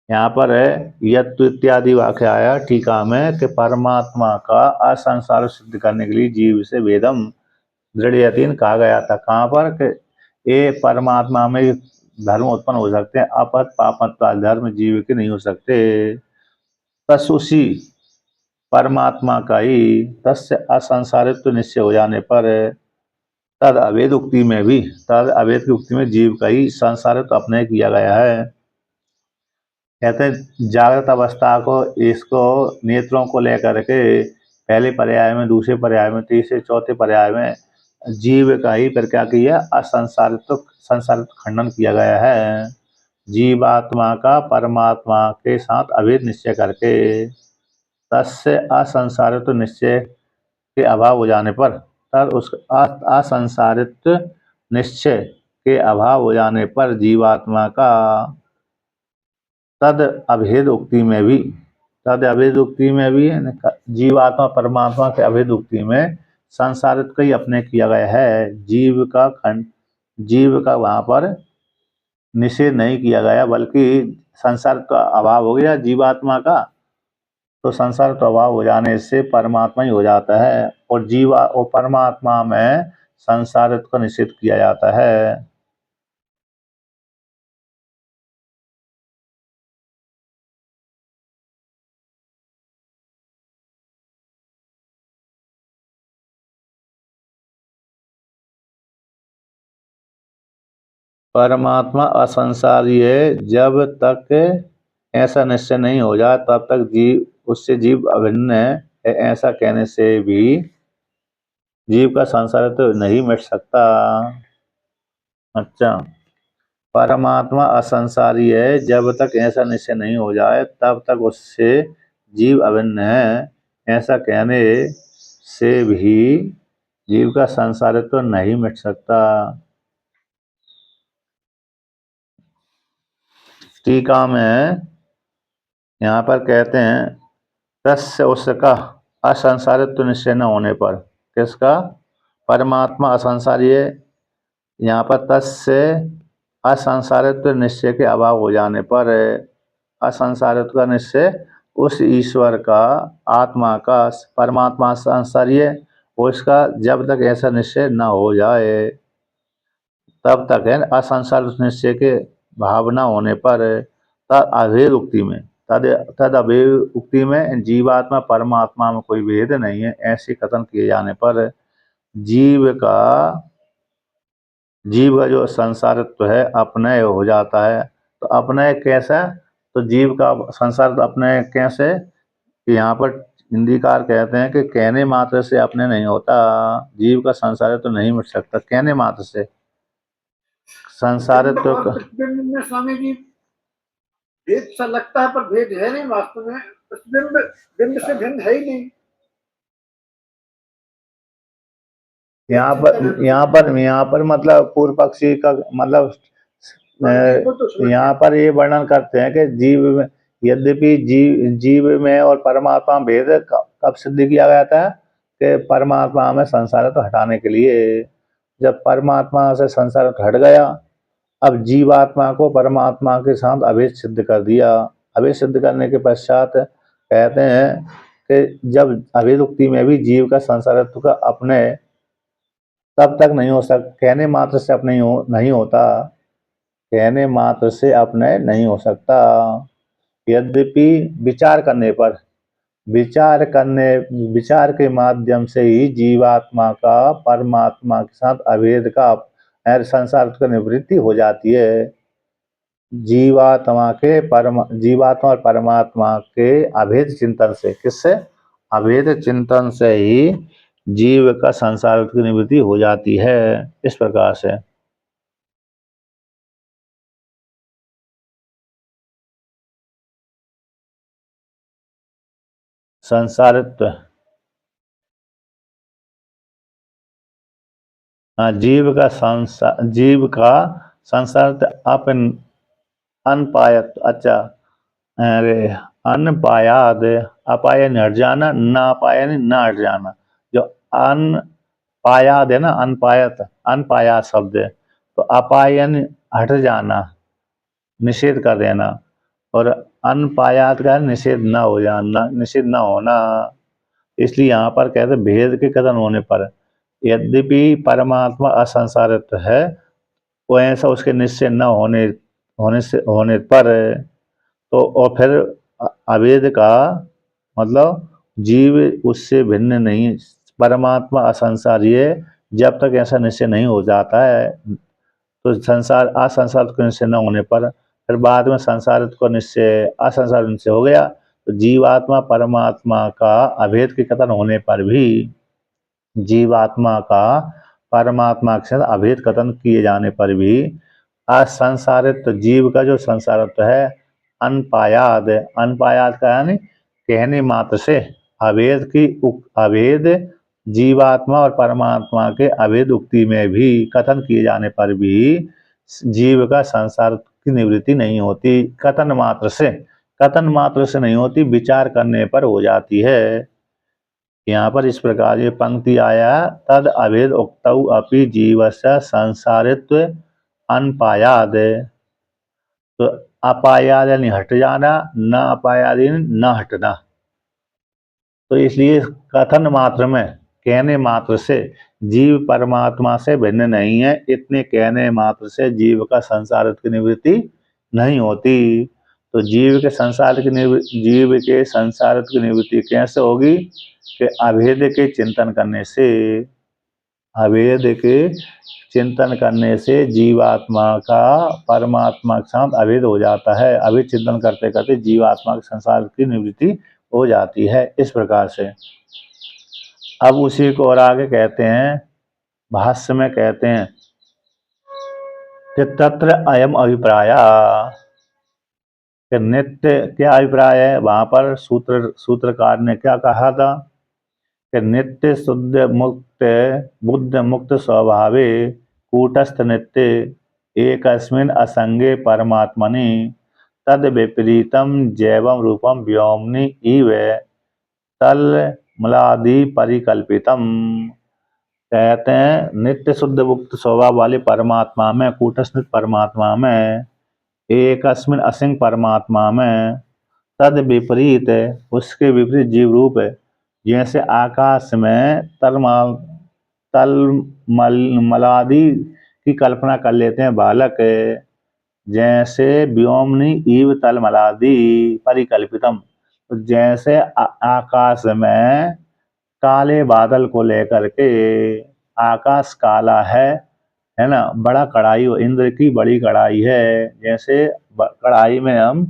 यहाँ पर है यत्तु इत्यादि वाक्य आया टीका में कि परमात्मा का असंसार सिद्ध करने के लिए जीव से वेदम दृढ़ कहा गया था। कहाँ पर? कि ये परमात्मा में धर्म उत्पन्न हो सकते हैं, अपत पापत्व आदि धर्म जीव के नहीं हो सकते। तसुसी परमात्मा का ही तस्य असंसारित्व निश्चय हो जाने पर तद अभेद उक्ति में भी, तद अभेद की उक्ति में जीव का ही संसारित्व अपने किया गया है। कहते हैं जागृत अवस्था को, इसको नेत्रों को लेकर के पहले पर्याय में, दूसरे पर्याय में, तीसरे चौथे पर्याय में जीव का ही फिर क्या किया? संसारित्व खंडन किया गया है। जीवात्मा का परमात्मा के साथ अभेद निश्चय करके तस्य असंसारित्व निश्चय के अभाव हो जाने पर, तब उस असंसारित्व निश्चय के अभाव हो जाने पर जीवात्मा का तद अभेद उक्ति में भी, जीवात्मा परमात्मा के अभेद उक्ति में संसारित्व का ही अपने किया गया है। जीव का वहाँ पर निषेध नहीं किया गया, बल्कि संसार का अभाव हो गया जीवात्मा का, तो संसार तो अभाव हो जाने से परमात्मा ही हो जाता है, और परमात्मा में संसारित्व का निषेध किया जाता है। परमात्मा असंसारी है, जब तक ऐसा निश्चय नहीं हो जाए तब तक उससे जीव अभिन्न है। ऐसा कहने से भी जीव का संसारित्व तो नहीं मिट सकता। अच्छा, परमात्मा असंसारी है, जब तक ऐसा निश्चय नहीं हो जाए तब तक उससे जीव अभिन्न है। ऐसा कहने से भी जीव का संसारित्व तो नहीं मिट सकता। टीका में यहाँ पर कहते हैं तस्य उसका असंसारित्व निश्चय न होने पर। किसका? परमात्मा असंसारी है। यहाँ पर तस्य असंसारित्व निश्चय के अभाव हो जाने पर असंसारित्व का निश्चय उस ईश्वर का, आत्मा का, परमात्मा संसारी है, उसका जब तक ऐसा निश्चय न हो जाए तब तक है असंसारित्व निश्चय के भावना होने पर तद अभेद उक्ति में तद अभेद उक्ति में जीवात्मा परमात्मा में कोई भेद नहीं है ऐसे कथन किए जाने पर जीव का जो संसारित्व है अपनय हो जाता है। तो अपनय कैसा? तो जीव का संसार अपनय कैसे? यहाँ पर हिंदीकार कहते हैं कि कहने मात्र से अपने नहीं होता। जीव का संसारित्व तो नहीं मिट सकता कहने मात्र से। संसारित्व और प्रतिबिंब में स्वामी जी भेद सा लगता है, पर भेद है नहीं वास्तव में। प्रतिबिंब बिंब से भिन्न है ही नहीं। यहाँ पर मतलब पूर्व पक्षी का मतलब यहाँ पर ये वर्णन करते हैं कि जीव में, यद्यपि जीव में और परमात्मा में भेद कब सिद्ध किया गया था कि परमात्मा में संसार तो हटाने के लिए। जब परमात्मा से संसार हट गया, अब जीवात्मा को परमात्मा के साथ अभेद सिद्ध कर दिया। अभेद सिद्ध करने के पश्चात कहते हैं कि जब अभेद उक्ति में भी जीव का संसारत्व का अपने तब तक नहीं हो सकता, कहने मात्र से अपने नहीं होता, कहने मात्र से अपने नहीं हो सकता। यद्यपि विचार के माध्यम से ही जीवात्मा का परमात्मा के साथ अभेद का संसार का निवृत्ति हो जाती है। जीवात्मा और परमात्मा के अभेद चिंतन से, किससे? अभेद चिंतन से ही जीव का संसार की निवृत्ति हो जाती है। इस प्रकार से संसारित्व, जीव का संसार अनपायत। अच्छा, अरे अनपायाद, अपायन हट जाना, ना अपायन ना हट जाना। जो अनपायाद है ना, अनपायाद शब्द है, तो अपायन हट जाना, निषेध कर देना, और अनपायाद का निषेध ना हो जाना, निषेध ना होना। इसलिए यहाँ पर कहते भेद के कथन होने पर यद्यपि परमात्मा असंसारित्व है, वो ऐसा उसके निश्चय न होने पर तो और फिर अभेद का मतलब जीव उससे भिन्न नहीं, परमात्मा असंसारी है। जब तक ऐसा निश्चय नहीं हो जाता है तो असंसार को निश्चय न होने पर फिर बाद में संसारित को निश्चय, असंसार निश्चय हो गया, तो जीवात्मा परमात्मा का अभेद के कथन होने पर भी जीवात्मा का परमात्मा के साथ अभेद कथन किए जाने पर भी असंसारित जीव का जो संसारित्व है अनपायाद का यानी कहने मात्र से अभेद जीवात्मा और परमात्मा के अभेद उक्ति में भी कथन किए जाने पर भी जीव का संसार की निवृत्ति नहीं होती। कथन मात्र से नहीं होती, विचार करने पर हो जाती है। यहाँ पर इस प्रकार ये पंक्ति आया, तद अभेद उक्तौ अपि जीवस्य संसारित्व अनपायाद। तो अपायाद यानी हट जाना, न अपायाद यानी न हटना। तो इसलिए कथन मात्र में, कहने मात्र से जीव परमात्मा से भिन्न नहीं है, इतने कहने मात्र से जीव का संसार की निवृत्ति नहीं होती। तो जीव के संसार की निवृत्ति कैसे होगी? कि अभेद के चिंतन करने से जीवात्मा का परमात्मा के साथ अभेद हो जाता है। अभेद चिंतन करते करते जीवात्मा के संसार की निवृत्ति हो जाती है। इस प्रकार से अब उसी को और आगे कहते हैं, भाष्य में कहते हैं कि तत्र अयम अभिप्राय, नित्य क्या अभिप्राय है? वहां पर सूत्रकार ने क्या कहा था कि नित्य शुद्ध मुक्त बुद्ध मुक्त स्वभावे कूटस्थ नित्य एकस्मिन् असंगे परमात्मनि तद विपरीतम जैवम रूपम व्योमनि इव तल मलादि परिकल्पितम। कहते हैं नित्य शुद्ध मुक्त स्वभाव वाले परमात्मा में, कूटस्थ परमात्मा में, एकस्मिन असंग परमात्मा में तद विपरीत उसके विपरीत जीव रूप है। जैसे आकाश में मलादि की कल्पना कर लेते हैं बालक, जैसे व्योमनि इव तल मलादि परिकल्पितम। तो जैसे आकाश में काले बादल को लेकर के, आकाश काला है ना, बड़ा कढ़ाई, इंद्र की बड़ी कढ़ाई है, जैसे कढ़ाई में हम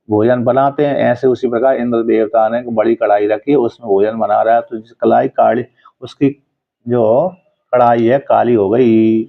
भोजन बनाते हैं ऐसे उसी प्रकार इंद्र देवता ने बड़ी कढ़ाई रखी, उसमें भोजन बना रहा है, तो जिस कढ़ाई काली, उसकी जो कढ़ाई है काली हो गई,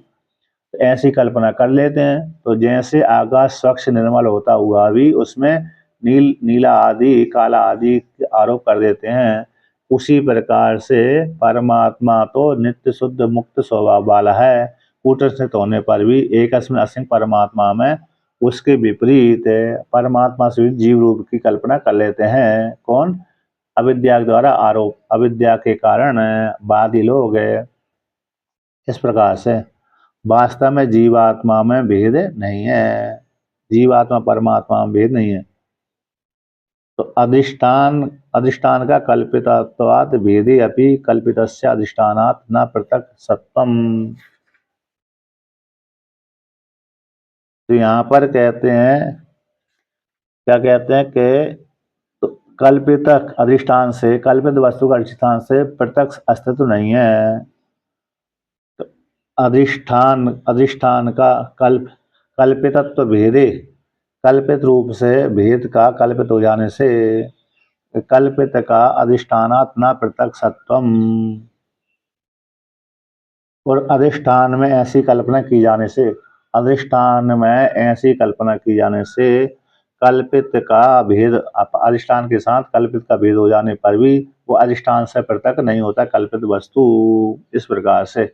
तो ऐसी कल्पना कर लेते हैं। तो जैसे आकाश स्वच्छ निर्मल होता हुआ भी उसमें नीला आदि काला आदि आरोप कर देते हैं, उसी प्रकार से परमात्मा तो नित्य शुद्ध मुक्त स्वभाव वाला है, कूटस्थ होने पर भी एकस्मिन् असंग परमात्मा में उसके विपरीत परमात्मा से जीव रूप की कल्पना कर लेते हैं। कौन? अविद्या के द्वारा आरोप, अविद्या के कारण वादी लोग। इस प्रकार से वास्तव में जीवात्मा में भेद नहीं है, जीवात्मा परमात्मा में भेद नहीं है। तो अधिष्ठान का कल्पितत्वात् भेदे अपि कल्पितस्य अधिष्ठानात् न पृथक सत्वम। तो यहाँ पर कहते हैं, क्या कहते हैं कि तो कल्पित अधिष्ठान से, कल्पित वस्तु का अधिष्ठान से पृथक अस्तित्व नहीं है। तो अधिष्ठान का कल्पितत्व भेदे, कल्पित रूप से भेद का कल्पित हो जाने से, कल्पित का अधिष्ठानात् न पृथक सत्वम, और अधिष्ठान में ऐसी कल्पना की जाने से, अधिष्ठान में ऐसी कल्पना की जाने से कल्पित का भेद, अधिष्ठान के साथ कल्पित का भेद हो जाने पर भी वो अधिष्ठान से पृथक नहीं होता कल्पित वस्तु। इस प्रकार से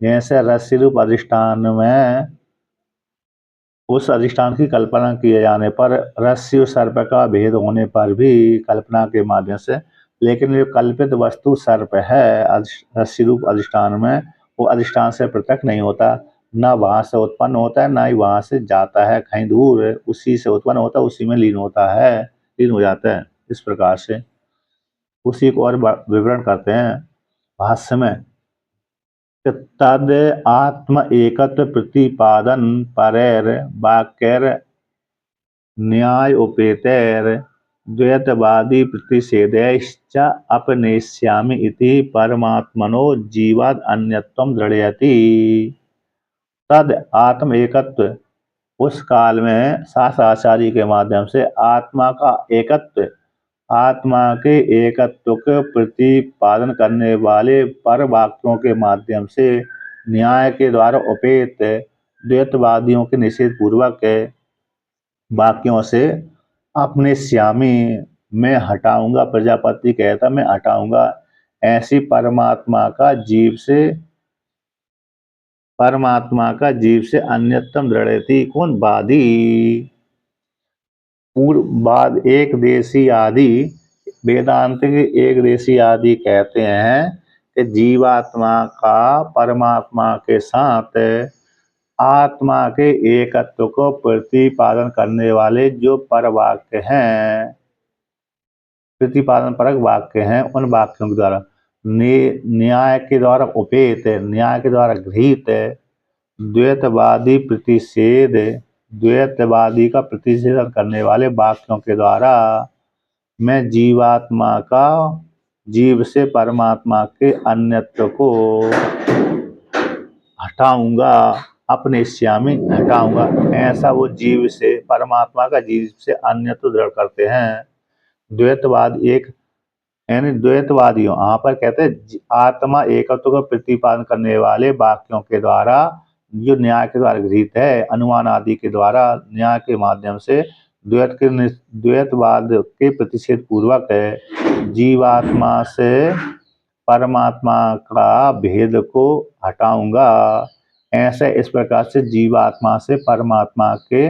जैसे रस्सी रूप अधिष्ठान में उस अधिष्ठान की कल्पना किए जाने पर रस्सी और सर्प का भेद होने पर भी कल्पना के माध्यम से, लेकिन जो कल्पित वस्तु सर्प है रस्सी रूप अधिष्ठान में, वो अधिष्ठान से पृथक नहीं होता, न वहां से उत्पन्न होता है, न ही वहां से जाता है कहीं दूर, उसी से उत्पन्न होता है, उसी में लीन होता है, लीन हो जाता है। इस प्रकार से उसी को और विवरण करते हैं भाष्य में, तद आत्म एकत्व प्रतिपादन परैर वाक्यर न्याय उपेतैर द्वैतवादी प्रतिषेधैश्च अपनेष्यामि इति परमात्मनो जीवाद अन्यत्वं दृढ़यति। तद आत्म एकत्व, उस काल में शास्त्राचार्य के माध्यम से आत्मा का एकत्व, आत्मा के एकत्व के प्रतिपादन करने वाले पर वाक्यों के माध्यम से न्याय के द्वारा उपेत द्वैतवादियों के निषेध पूर्वक वाक्यों से अपने श्यामी, मैं हटाऊंगा, प्रजापति कहता मैं हटाऊंगा, ऐसी परमात्मा का जीव से अन्यतम दृढ़ति। कौन? वादी। पूर्ववाद एक देशी आदि, वेदांत के एक देशी आदि कहते हैं कि जीवात्मा का परमात्मा के साथ आत्मा के एकत्व को प्रतिपादन करने वाले जो पर वाक्य हैं, प्रतिपादन परक वाक्य हैं, उन वाक्यों के द्वारा न्याय के द्वारा उपेत, न्याय के द्वारा गृहीत द्वैतवादी प्रतिषेध, द्वैतवादी का प्रतिषेधन करने वाले वाक्यों के द्वारा मैं जीवात्मा का जीव से परमात्मा के अन्यत्व को हटाऊंगा, अपने श्यामी हटाऊंगा, ऐसा वो जीव से, परमात्मा का जीव से अन्यत्व दृढ़ करते हैं। द्वैतवाद एक, यानी द्वैतवादियों, यहाँ पर कहते हैं आत्मा एकत्व को प्रतिपादन करने वाले वाक्यों के द्वारा, जो न्याय के द्वारा गृहीत है, अनुमान आदि के द्वारा न्याय के माध्यम से द्वैतवाद के प्रतिषेध पूर्वक है, जीवात्मा से परमात्मा का भेद को हटाऊंगा। ऐसे इस प्रकार से जीवात्मा से परमात्मा के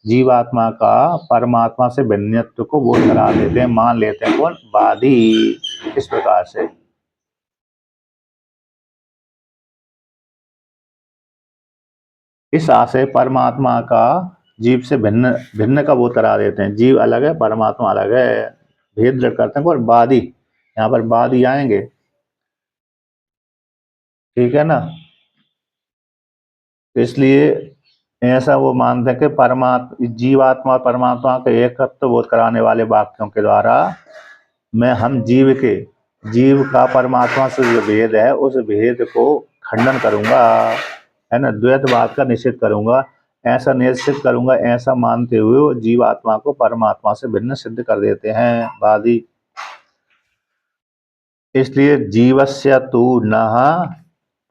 जीवात्मा का परमात्मा से भिन्नत्व को वो करा देते हैं, मान लेते हैं कौन? वादी। इस प्रकार से इस आशय परमात्मा का जीव से भिन्न भिन्न का बोध करा देते हैं। जीव अलग है, परमात्मा अलग है, भेद जड़ करते हैं। और वादी, यहाँ पर वादी आएंगे, ठीक है ना। इसलिए ऐसा वो मानते हैं कि परमात्मा जीवात्मा और परमात्मा के एकत्व बोध कराने वाले वाक्यों के द्वारा मैं हम जीव का परमात्मा से जो भेद है उस भेद को खंडन करूंगा, है ना, द्वैतवाद का निषेध करूंगा। ऐसा निश्चित करूंगा, ऐसा मानते हुए वो जीवात्मा को परमात्मा से भिन्न सिद्ध कर देते हैं वादी। इसलिए जीवस्य तु नः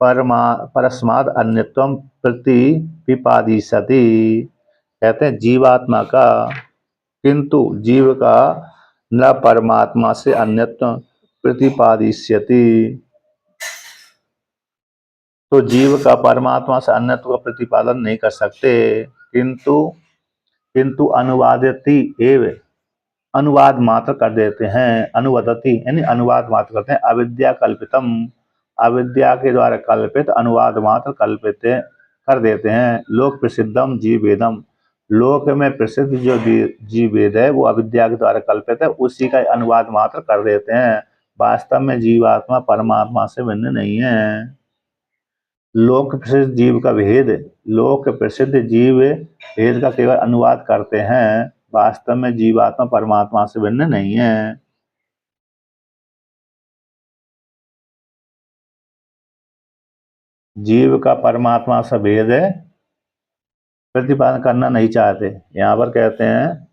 परस्माद अन्यत्वम प्रतिपिपादिशति, कहते हैं जीवात्मा का, किंतु जीव का न परमात्मा से अन्यत्व प्रतिपादिष्यति। तो जीव का परमात्मा से अन्यत्व का प्रतिपादन नहीं कर सकते, किंतु किंतु अनुवादति एव, अनुवाद मात्र कर देते हैं। अनुवदति यानी अनुवाद मात्र करते हैं। अविद्या कल्पितम, अविद्या के द्वारा कल्पित अनुवाद मात्र कल्पित कर देते हैं। लोक प्रसिद्धम जीवेदम, लोक में प्रसिद्ध जो जीवेद है वो अविद्या के द्वारा कल्पित है, उसी का अनुवाद मात्र कर देते हैं। वास्तव में जीवात्मा परमात्मा से भिन्न नहीं है। लोक प्रसिद्ध जीव का भेद, लोक प्रसिद्ध जीव भेद का केवल अनुवाद करते हैं, वास्तव में जीवात्मा परमात्मा से भिन्न नहीं है। जीव का परमात्मा से भेद है प्रतिपादन करना नहीं चाहते। यहाँ पर कहते हैं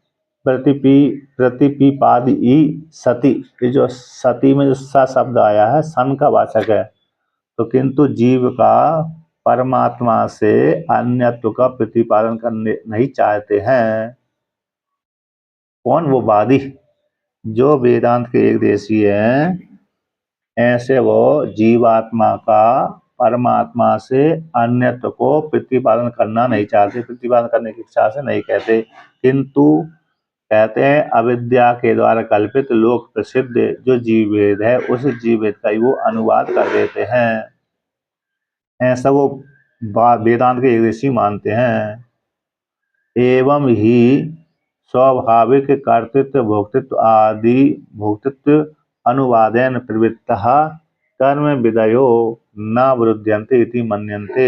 प्रतिपिपाद ई सती, ये जो सती में जो स शब्द आया है सन का वाचक है। तो किंतु जीव का परमात्मा से अन्यत्व का प्रतिपादन करने नहीं चाहते हैं। कौन? वो वादी जो वेदांत के एक देशी हैं। ऐसे वो जीवात्मा का परमात्मा से अन्यत्व को प्रतिपादन करना नहीं चाहते, प्रतिपादन करने की इच्छा से नहीं कहते, किंतु कहते हैं अविद्या के द्वारा कल्पित लोक प्रसिद्ध जो जीववेद है उस जीववेद का ही वो अनुवाद कर देते हैं। ऐसा वो वेदांत के एक ऋषि मानते हैं। एवं ही स्वाभाविक कर्तृत्व भोक्तृत्व आदि भोक्तृत्व अनुवादेन प्रवृत्तः कर्म विदयो न वृद्ध्यन्ते इति मन्यन्ते।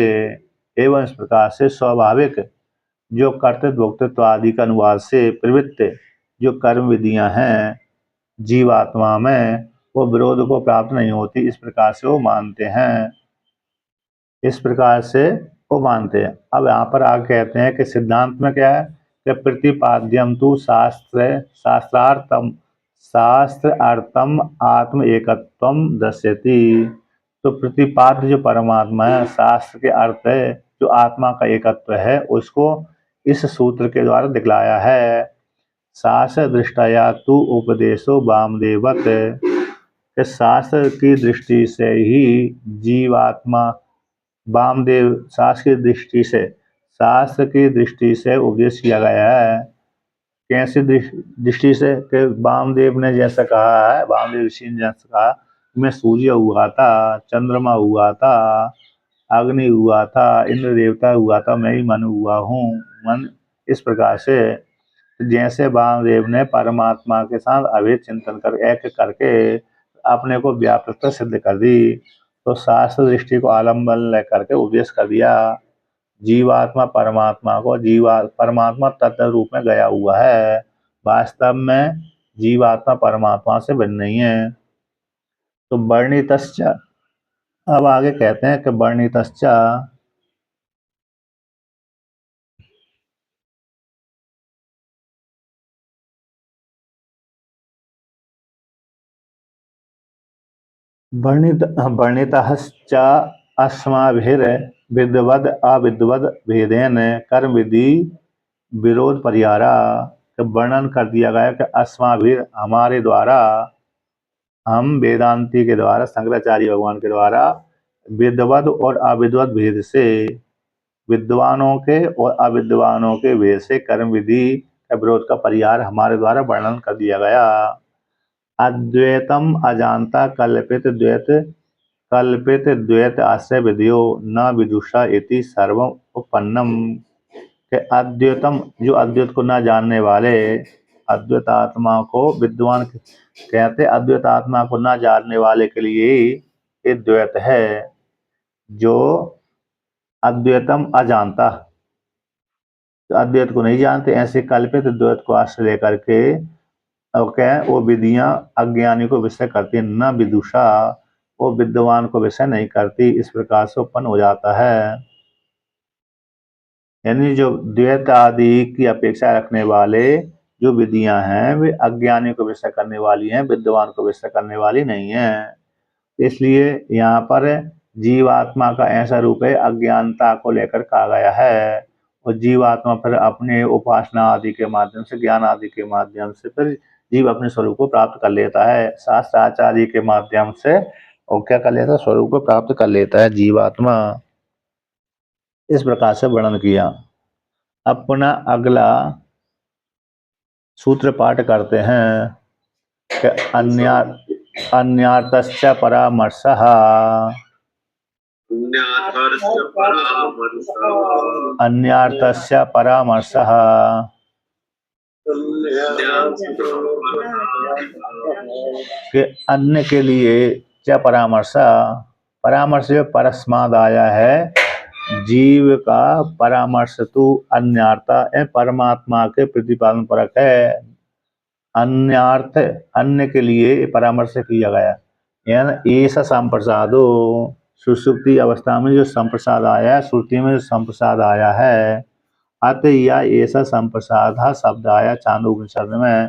एवं इस प्रकार से स्वाभाविक जो कर्तृत्व भोक्तृत्व आदि का अनुवाद से प्रवृत्त जो कर्म विधियां हैं जीवात्मा में वो विरोध को प्राप्त नहीं होती, इस प्रकार से वो मानते हैं। इस प्रकार से वो मानते हैं। अब यहाँ पर आगे कहते हैं कि सिद्धांत में क्या है कि प्रतिपाद्यम तु शास्त्रार्थम आत्म एकत्वम दर्शयति। तो प्रतिपाद्य जो परमात्मा है, शास्त्र के अर्थ है जो आत्मा का एकत्व है, उसको इस सूत्र के द्वारा दिखलाया है। शास्त्र दृष्टया तु उपदेशो वामदेवत, शास्त्र की दृष्टि से ही जीवात्मा वामदेव शास्त्र की दृष्टि से उपदेश किया गया है। कैसी दृष्टि से? कि वामदेव ने जैसा कहा है, वामदेव ऋषि ने जैसा कहा, मैं सूर्य हुआ था, चंद्रमा हुआ था, अग्नि हुआ था, इंद्र देवता हुआ था, मैं ही मन हुआ हूँ। मन इस प्रकार से जैसे वामदेव ने परमात्मा के साथ अभेद चिंतन कर एक करके अपने को व्यापकता सिद्ध कर दी, तो शास्त्र दृष्टि को आलम्बन लेकर के उपदेश कर दिया। जीवात्मा परमात्मा को परमात्मा तत्व रूप में गया हुआ है, वास्तव में जीवात्मा परमात्मा से भिन्न नहीं है। तो वर्णितश्च, अब आगे कहते हैं कि वर्णितश्च वर्णितश्च अस्माभिर्विद्वद अविद्वद भेदेन कर्म विधि विरोध परिहारा। वर्णन कर दिया गया कि अस्माभिर हमारे द्वारा, हम वेदांती के द्वारा, शंकराचार्य भगवान के द्वारा विद्वद और अविद्वद भेद से, विद्वानों के और अविद्वानों के भेद से कर्म विधि का विरोध का परिहार हमारे द्वारा वर्णन कर दिया गया। अद्वैतम अजानता कल्पित द्वैत आश्रय विधियो न विदुषा इति सर्वम उपन्नम, के अद्वैतम जो अद्वैत को न जानने वाले, अद्वैत आत्मा को विद्वान कहते, अद्वैत आत्मा को न जानने वाले के लिए ये द्वैत है। जो अद्वैतम अजानता, अद्वैत को नहीं जानते, ऐसे कल्पित द्वैत को आश्रय लेकर के और क्या वो विधियां अज्ञानी को विषय करती है, न विदुषा वो विद्वान को विषय नहीं करती, इस प्रकार से उत्पन्न हो जाता है। यानी जो द्वैत आदि की अपेक्षा रखने वाले जो विधियां हैं वे अज्ञानी को विषय करने वाली हैं, विद्वान को विषय करने वाली नहीं है। इसलिए यहाँ पर जीवात्मा का ऐसा रूप है, अज्ञानता को लेकर कहा गया है, और जीवात्मा फिर अपने उपासना आदि के माध्यम से, ज्ञान आदि के माध्यम से फिर जीव अपने स्वरूप को प्राप्त कर लेता है, शास्त्राचार्य के माध्यम से, और क्या कर लेता है, स्वरूप को प्राप्त कर लेता है जीवात्मा। इस प्रकार से वर्णन किया। अपना अगला सूत्र पाठ करते हैं कि अन्यार्थश्च परामर्शः, अन्यार्थस्य परामर्शः, कि अन्य के लिए क्या परामर्श, परामर्श जो परस्माद आया है, जीव का परामर्श तो अन्यार्थ है, परमात्मा के प्रतिपादन परक है। अन्यार्थ अन्य के लिए परामर्श किया गया, यानी ऐसा संप्रसादो, सुषुप्ति अवस्था में जो संप्रसाद आया है, श्रुति में जो संप्रसाद आया है, अतः या ऐसा संप्रसाद शब्द आया चांदोपनिषद में,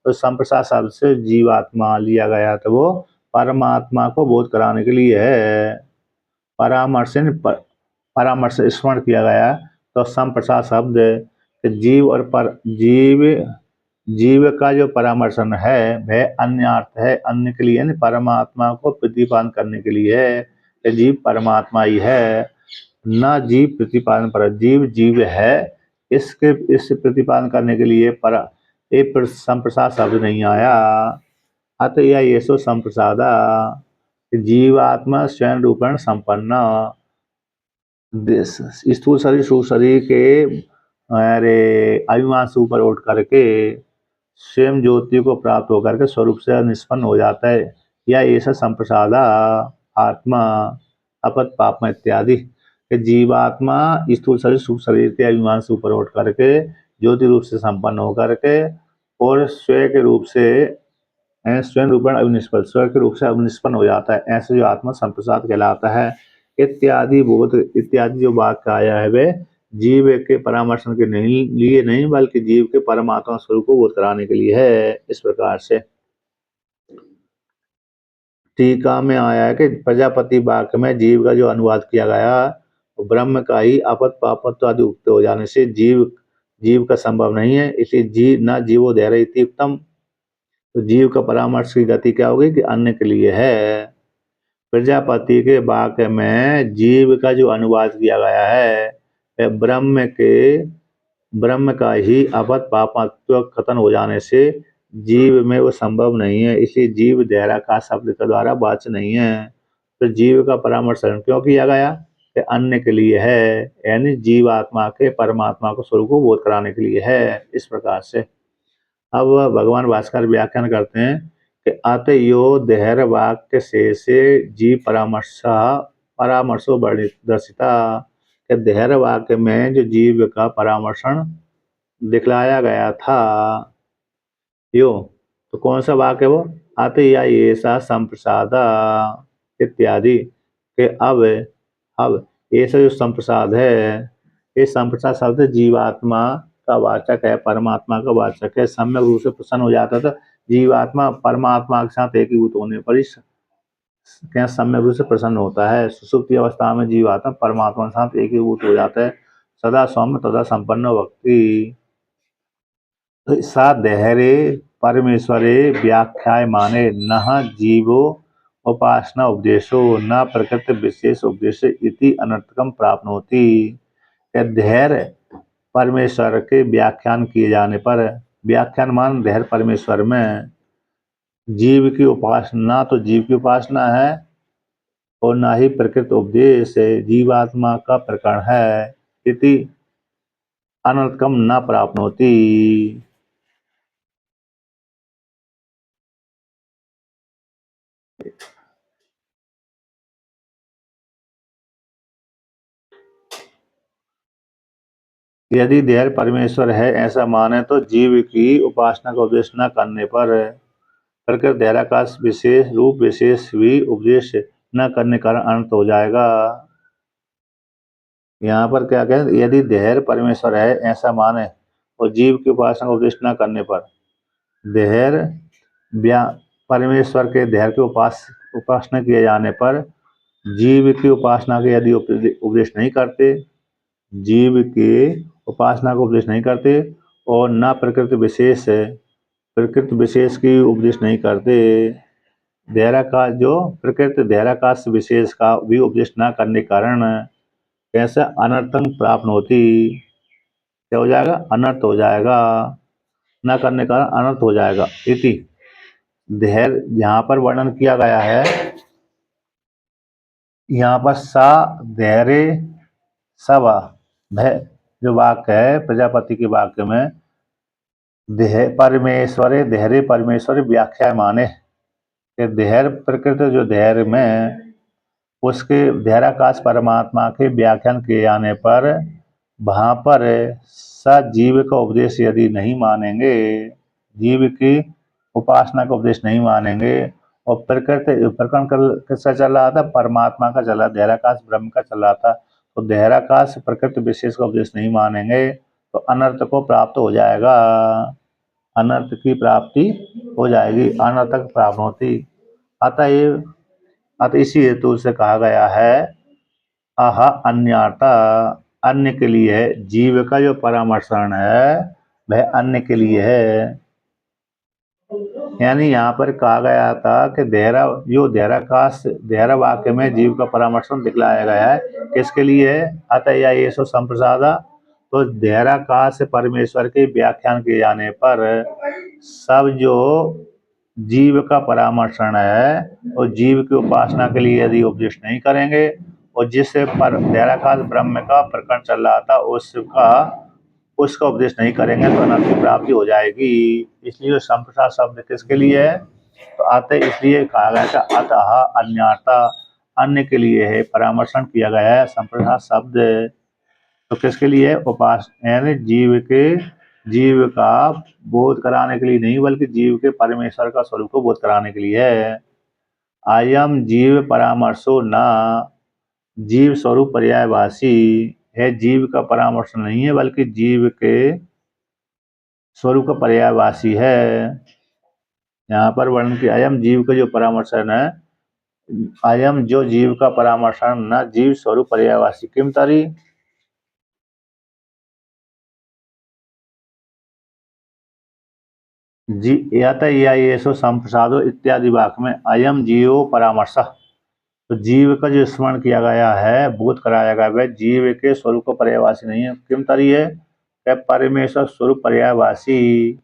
तो संप्रसाद शब्द से जीवात्मा लिया गया, तो वो परमात्मा को बोध कराने के लिए है। परामर्श परामर्श स्मरण किया गया, तो संप्रसाद शब्द जीव और जीव का जो परामर्शन है वह अन्य अर्थ है, अन्य के लिए परमात्मा को प्रतिपादन करने के लिए है। जीव परमात्मा ही है, न जीव प्रतिपादन पर, जीव जीव है, इसके इस प्रतिपादन करने के लिए पर एक संप्रसाद शब्द नहीं आया। अतः ये सो संप्रसादा, जीवात्मा स्वयं रूपेण संपन्न, स्थूल शरीर सूक्ष्म शरीर के अभिमान से ऊपर उठ करके स्वयं ज्योति को प्राप्त होकर के स्वरूप से निष्पन्न हो जाता है। या ऐसा संप्रसादा आत्मा अपत पाप इत्यादि, जीवात्मा स्थूल शरीर सूक्ष्म शरीर के अभिमान से ऊपर उठ करके ज्योति रूप से संपन्न होकर के और स्वयं के रूप से स्वयं रूपेण अविनिष्पन्न, स्वयं के रूप से अविनिष्पन्न हो जाता है, ऐसे जो आत्मा संप्रसाद कहलाता है। इत्यादि बोध इत्यादि जो वाक्य आया है वे जीव के परामर्शन के लिए नहीं, बल्कि जीव के परमात्मा स्वरूप को बोध कराने के लिए है। इस प्रकार से टीका में आया है कि प्रजापति वाक्य में जीव का जो अनुवाद किया गया, ब्रह्म का ही आपत पापत्व आदि उक्त हो जाने से जीव का संभव नहीं है, इसलिए न जीवो धैर्य इति उत्तम, तो जीव का परामर्श की गति क्या होगी कि अन्य के लिए है। प्रजापति के वाक्य में जीव का जो अनुवाद किया गया है वह ब्रह्म का ही आपत पापत्व खत्म हो जाने से जीव में वो संभव नहीं है, इसलिए जीव धैर्य का शब्द के द्वारा वाच्य नहीं है। तो जीव का परामर्शन क्यों किया गया कि अन्य के लिए है, यानी जीवात्मा के परमात्मा को स्वरूप को बोध कराने के लिए है। इस प्रकार से अब भगवान भास्कर व्याख्यान करते हैं कि अतयो देहर वाक्य से जीव परामर्शो दर्शिता, कि देहर वाक्य में जो जीव का परामर्शन दिखलाया गया था, यो तो कौन सा वाक्य वो, अत या ऐसा संप्रसादा इत्यादि, के अब ऐसा जो संप्रसाद है, ये संप्रसाद शब्द जीवात्मा का वाचक है, परमात्मा का वाचक है। सम्यक रूप से प्रसन्न हो जाता था जीवात्मा परमात्मा के साथ एकीभूत होने पर ही क्या सम्यक रूप से प्रसन्न होता है। सुसुप्ति अवस्था में जीवात्मा परमात्मा के साथ एकीभूत हो जाता है। सदा सौम्य तथा संपन्न भक्ति, सा देहरे परमेश्वरे व्याख्यायमाने न जीवो उपासना उपदेशो न प्रकृति विशेष उपदेश इति अनर्थकम प्राप्नोति। धैर्य परमेश्वर के व्याख्यान किए जाने पर, व्याख्यान मान धैर्य परमेश्वर में, जीव की उपासना तो जीव की उपासना है और ना ही प्रकृत उपदेश जीवात्मा का प्रकरण है। इति अनर्थकम न प्राप्नोति। यदि धैर्य परमेश्वर है ऐसा माने तो जीव की उपासना का उपदेश न करने पर प्रकृत धैर्य का विशेष रूप विशेष भी उपदेश न करने का अनर्थ हो जाएगा। यहाँ पर क्या कहें, यदि धैर्य परमेश्वर है ऐसा माने और जीव की उपासना का उपदेश न करने पर, धैर्य परमेश्वर के धैर्य के उपासना किए जाने पर जीव की उपासना के यदि उपदेश नहीं करते, जीव के उपासना को उपदेश नहीं करते और न प्रकृति विशेष की उपदेश नहीं करते, धैर्य का जो प्रकृति धैर्यकाश विशेष का भी उपदेश न करने के कारण कैसे अनर्थक प्राप्त होती, क्या हो जाएगा, अनर्थ हो जाएगा, न करने के कारण अनर्थ हो जाएगा। इति धैर्य यहाँ पर वर्णन किया गया है, यहाँ पर सा धैर्य सब भय जो वाक्य है प्रजापति के वाक्य में, धैर्य परमेश्वर व्याख्या माने, धैर्य प्रकृति जो धैर्य में उसके धैर्यकाश परमात्मा के व्याख्यान किए जाने पर वहाँ पर सजीव का उपदेश यदि नहीं मानेंगे, जीव की उपासना का उपदेश नहीं मानेंगे और प्रकरण किसका चल रहा था, परमात्मा का चल रहा, धैर्यकाश ब्रह्म का चल रहा था, तो धैर्यकाश प्रकृति विशेष का उपदेश नहीं मानेंगे तो अनर्थ को प्राप्त हो जाएगा, अनर्थ की प्राप्ति हो जाएगी, अनर्थक प्राप्त होती। अतः इसी हेतु से कहा गया है अह अन्यार्था, अन्य के लिए है, जीव का जो परामर्शन है वह अन्य के लिए है। यानी यहाँ पर कहा गया था कि धैर्य वाक्य में जीव का परामर्शन दिखलाया गया है, किसके लिए है, अतः या ये सो संप्रसादा, तो धैर्यकाश परमेश्वर के व्याख्यान किए जाने पर सब जो जीव का परामर्शन है और जीव की उपासना के लिए यदि उपदेश नहीं करेंगे और जिससे पर धैर्यकाश ब्रह्म का प्रकरण चल रहा था उसका उपदेश नहीं करेंगे तो अनर्थ की प्राप्ति हो जाएगी। इसलिए संप्रसाद शब्द किसके लिए है, तो आते इसलिए कहा गया था अतः अन्यार्था, अन्य के लिए है परामर्शन किया गया है संप्रसाद शब्द, तो किसके लिए है, उपासना यानी जीव का बोध कराने के लिए नहीं बल्कि जीव के परमेश्वर का स्वरूप को बोध कराने के लिए है। आयम जीव परामर्शो न, जीव स्वरूप पर्यायवासी है, जीव का परामर्श नहीं है बल्कि जीव के स्वरूप का पर्यायवासी है। यहाँ पर वर्णन की अयम जीव का जो परामर्शन है, अयम जो जीव का परामर्शन न जीव स्वरूप पर्यायवासी किम तरी, ये सो संप्रसादो इत्यादि वाक्य में अयम जीवो परामर्श, तो जीव का जो स्मरण किया गया है, बोध कराया गया, वह जीव के स्वरूप को पर्यायवासी नहीं है, किम तरी है, परमेश्वर स्वरूप पर्यायवासी।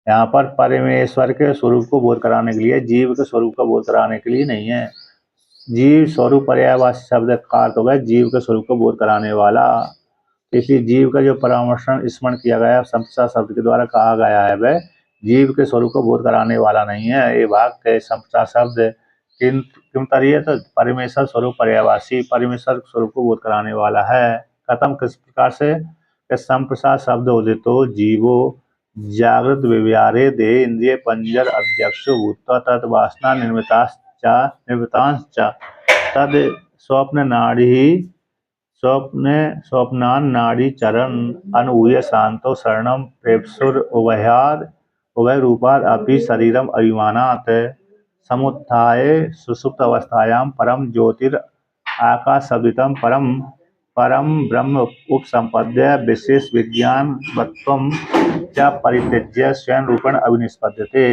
यहाँ पर परमेश्वर के स्वरूप को बोध कराने के लिए, जीव के स्वरूप का बोध कराने के लिए नहीं है। जीव स्वरूप पर्यायवासी शब्द का अर्थ होगा जीव के स्वरूप को बोध कराने वाला, इसलिए जीव का जो परामर्शन स्मरण किया गया संप्रसाद शब्द के द्वारा कहा गया है वह जीव के स्वरूप को बोध कराने वाला नहीं है। ये वाक्य संप्रसाद शब्द किम तरीय, तो परमेश्वर स्वरूप पर्यायवासी, परमेश्वर स्वरूप को बोध कराने वाला है। खत्म किस प्रकार से, संप्रसाद शब्द हो तो जीवो जागृत व्यवहारे दे इंद्रिय पंजर अध्यक्षो भूत्वा तद वासना निर्मितांश्च तद स्वप्नान नाड़ी चरण अनुभूय शांतो शरणम प्रेप्सुर उभय रूपाद अपि शरीरम अभिमानात् समुत्थाय सुसुप्त अवस्थायां परम ज्योतिर आकाशवितम परम परम ब्रह्म उपसंपद्य विशेष विज्ञान वत्वम च परित्यज्य स्वयं रूपेण अभिनिष्पद्यते।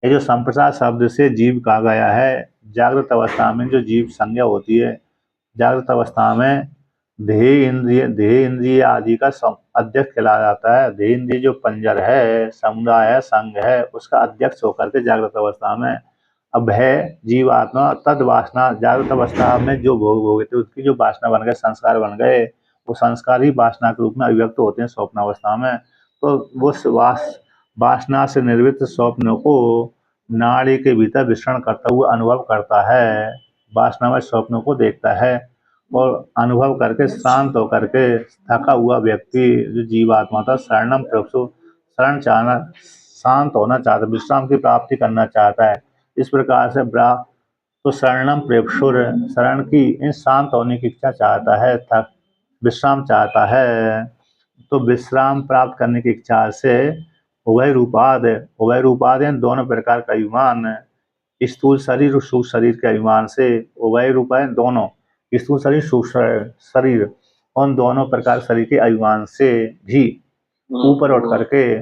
ये जो संप्रसाद शब्द से जीव कहा गया है, जागृत अवस्था में जो जीव संज्ञा होती है, जागृत अवस्था में देह इंद्रिय आदि का अध्यक्ष कहलाया जाता है। देह इंद्रिय जो पंजर है, समुदाय है, संघ है, उसका अध्यक्ष होकर के जागृत अवस्था में अब है जीवात्मा तद वासना। जागृत अवस्था में जो भोग भोगे थे उसकी जो वासना बन गए, संस्कार बन गए, वो संस्कार ही वासना के रूप में अभिव्यक्त होते हैं स्वप्न अवस्था में। तो उस वासना से निर्मित स्वप्नों को नाड़ी के भीतर विचरण करता हुआ अनुभव करता है, वासनामय स्वप्नों को देखता है और अनुभव करके शांत होकर के थका हुआ व्यक्ति जो जीवात्मा था शरणम प्रभु शरण चाहना, शांत होना चाहता है, विश्राम की प्राप्ति करना चाहता है। इस प्रकार से तो शरणम प्रेक्षुर शरण की इन शांत होने की इच्छा चाहता है, थक विश्राम चाहता है। तो विश्राम प्राप्त करने की इच्छा से उभय रूपाद दोनों प्रकार का अभिमान, स्थूल शरीर और सूक्ष्म शरीर के अभिमान से उभय रूप है, दोनों स्थूल शरीर सूक्ष्म शरीर उन दोनों प्रकार शरीर के अभिमान से भी ऊपर उठ करके।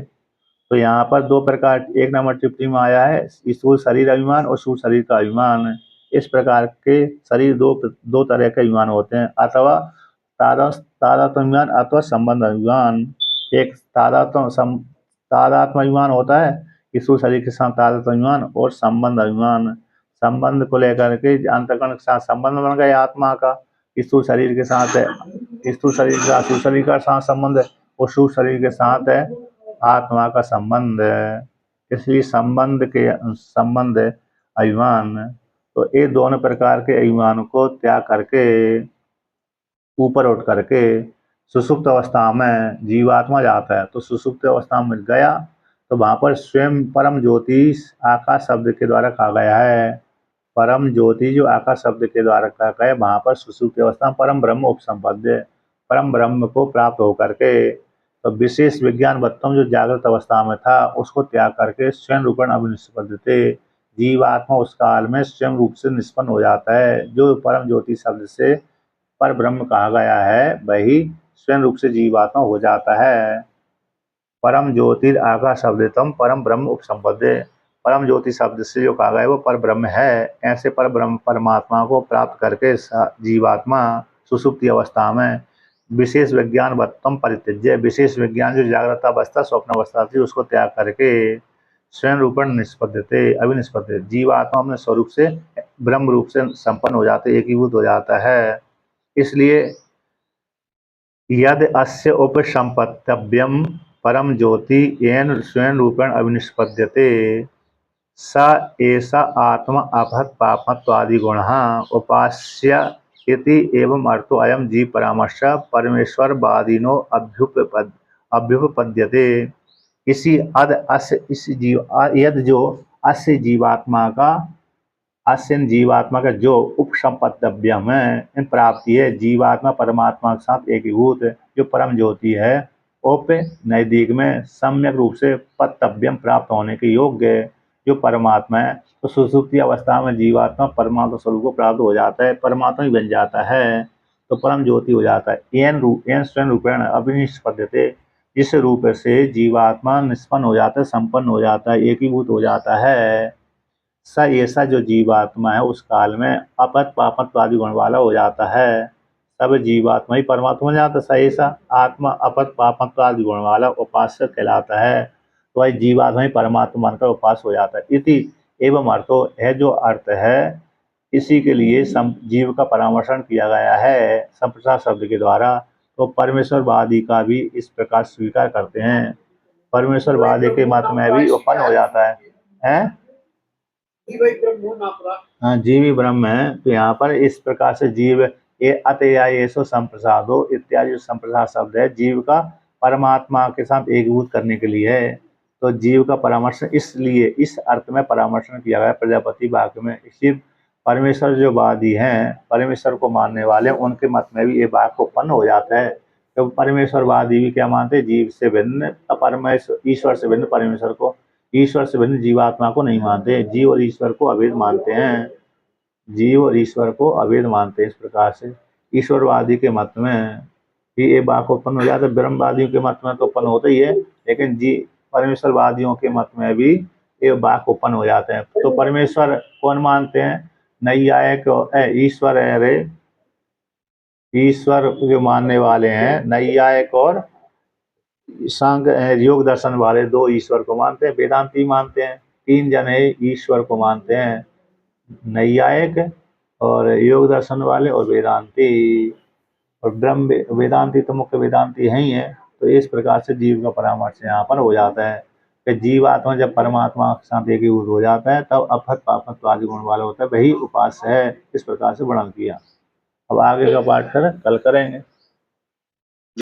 तो यहाँ पर दो प्रकार, एक नंबर टिप्पणी में आया है स्थूल शरीर अभिमान और सूक्ष्म शरीर का अभिमान। इस प्रकार के शरीर दो तरह के अभिमान होते हैं, अथवा तादात्म्य अभिमान अथवा संबंध अभिमान। एक तादात्म्य अभिमान होता है स्थूल शरीर के साथ तादात्म्य अभिमान, और संबंध अभिमान संबंध को लेकर के अंतःकरण के साथ संबंध बन गया आत्मा का, स्थूल शरीर के साथ है, स्थूल शरीर के साथ सूक्ष्म शरीर का साथ संबंध है और सूक्ष्म शरीर के साथ है आत्मा का संबंध है। इसलिए संबंध अभिमान। तो ये दोनों प्रकार के अभिमान को त्याग करके ऊपर उठ करके सुसुप्त अवस्था में जीवात्मा जाता है। तो सुसुप्त अवस्था में गया तो वहां पर स्वयं परम ज्योति आकाश शब्द के द्वारा कहा गया है, परम ज्योति जो आकाश शब्द के द्वारा कहा गया, वहां पर सुसुप्त अवस्था परम ब्रह्म उपसंपद्य, परम ब्रह्म को प्राप्त होकर के तो विशेष विज्ञान वत्तम जो जागृत अवस्था में था उसको त्याग करके स्वयं रूपेण अभिनिष्पद्यते, जीवात्मा उस काल में स्वयं रूप से निष्पन्न हो जाता है। जो परम ज्योति शब्द से पर ब्रह्म कहा गया है वही स्वयं रूप से जीवात्मा हो जाता है। परम ज्योतिर आकाश शब्दतम परम ब्रह्म उपसंपद्य, परम ज्योति शब्द से जो कहा गया है वो पर ब्रह्म है। ऐसे पर ब्रह्म परमात्मा को प्राप्त करके जीवात्मा सुसुप्ति अवस्था में विशेष विज्ञान वत्तम परित्यज्य, विशेष विज्ञान जो जागृत अवस्था स्वप्न अवस्था थी उसको त्याग करके स्वयं रूपण निष्पद्यते अभिनिष्पद्य, जीवात्मा अपने स्वरूप से ब्रह्म रूप से संपन्न हो जाते, एकीभूत हो जाता है। इसलिए यद अस्य उपसंपत्तव्यम परम ज्योति येन स्वयं रूपेण अभिनिष्पद्यते स एषा आत्मा अपहत पापत्वादि गुणः उपास्य इति एवं अर्थो अयम जीव परामर्श परमेश्वरवादिनो अभ्युपपद्यते। इसी अद अस्य इस जीव यद जो अस्य जीवात्मा का जीवात्मा का जो उपसंपत्तव्यम है इन प्राप्ति है, जीवात्मा परमात्मा के साथ एकीभूत जो परम ज्योति है ओप नजदीक में सम्यक रूप से पत्तव्यम प्राप्त होने के योग्य जो परमात्मा है। तो सुसुप्ति अवस्था में जीवात्मा परमात्मा स्वरूप को प्राप्त हो जाता है, परमात्मा ही बन जाता है, तो परम ज्योति हो जाता है। एन स्वयं रूपेण अभिनिष्पद्यते, इस रूप से जीवात्मा निष्पन्न हो जाता है, संपन्न हो जाता है, एकीभूत हो जाता है। स ऐसा जो जीवात्मा है उस काल में अपत पापत्व आदि गुण वाला हो जाता है, सब जीवात्मा ही परमात्मा हो जाता है। स ऐसा आत्मा अपत पापत्व आदि गुण वाला उपास्य कहलाता है, तो वही जीवात्मा ही परमात्मा बनकर उपास हो जाता है। इति एवं अर्थो है जो अर्थ है इसी के लिए जीव का परामर्शन किया गया है संप्रसाद शब्द के द्वारा। तो परमेश्वरवादी का भी इस प्रकार स्वीकार करते हैं, परमेश्वरवादी के मत में भी उत्पन्न हो जाता है। हाँ, जीव ही ब्रह्म है। तो यहाँ पर इस प्रकार से जीव ये अतया येषु संप्रसादो इत्यादि जो संप्रसाद शब्द है जीव का परमात्मा के साथ एकभूत करने के लिए है। तो जीव का परामर्शन इसलिए इस अर्थ में परामर्शन किया गया प्रजापति वाक्य में। इसी परमेश्वर जो वादी हैं, परमेश्वर को मानने वाले, उनके मत में भी ये वाक्य उत्पन्न हो जाता है। तो परमेश्वरवादी भी क्या मानते हैं, जीव से भिन्न परमेश्वर, ईश्वर से भिन्न परमेश्वर को, ईश्वर से भिन्न जीवात्मा को नहीं मानते, जीव और ईश्वर को अभेद मानते हैं, जीव और ईश्वर को अभेद मानते हैं। इस प्रकार से ईश्वरवादी के मत में ही ये वाक उत्पन्न हो जाता है। ब्रह्मवादियों के मत में तो उत्पन्न होता ही है, लेकिन परमेश्वरवादियों के मत में भी ये वाक उत्पन्न हो जाते हैं। तो परमेश्वर कौन मानते हैं? नैयायिक ईश्वर है रे, ईश्वर जो मानने वाले हैं नैयायिक और सांग योग दर्शन वाले दो ईश्वर को मानते हैं। वेदांती मानते हैं, 3 जने ईश्वर को मानते हैं, नैयायिक और योग दर्शन वाले और वेदांती। और ब्रह्म वेदांती तो मुख्य वेदांती है ही है। तो इस प्रकार से जीव का परामर्श यहाँ पर हो जाता है कि जीवात्मा जब परमात्मा के साथ एकीभूत हो जाता है तब अफत पापत आदि गुण वाला होता है, वही उपास्य है। इस प्रकार से वर्णन किया। अब आगे का पाठ कल करेंगे।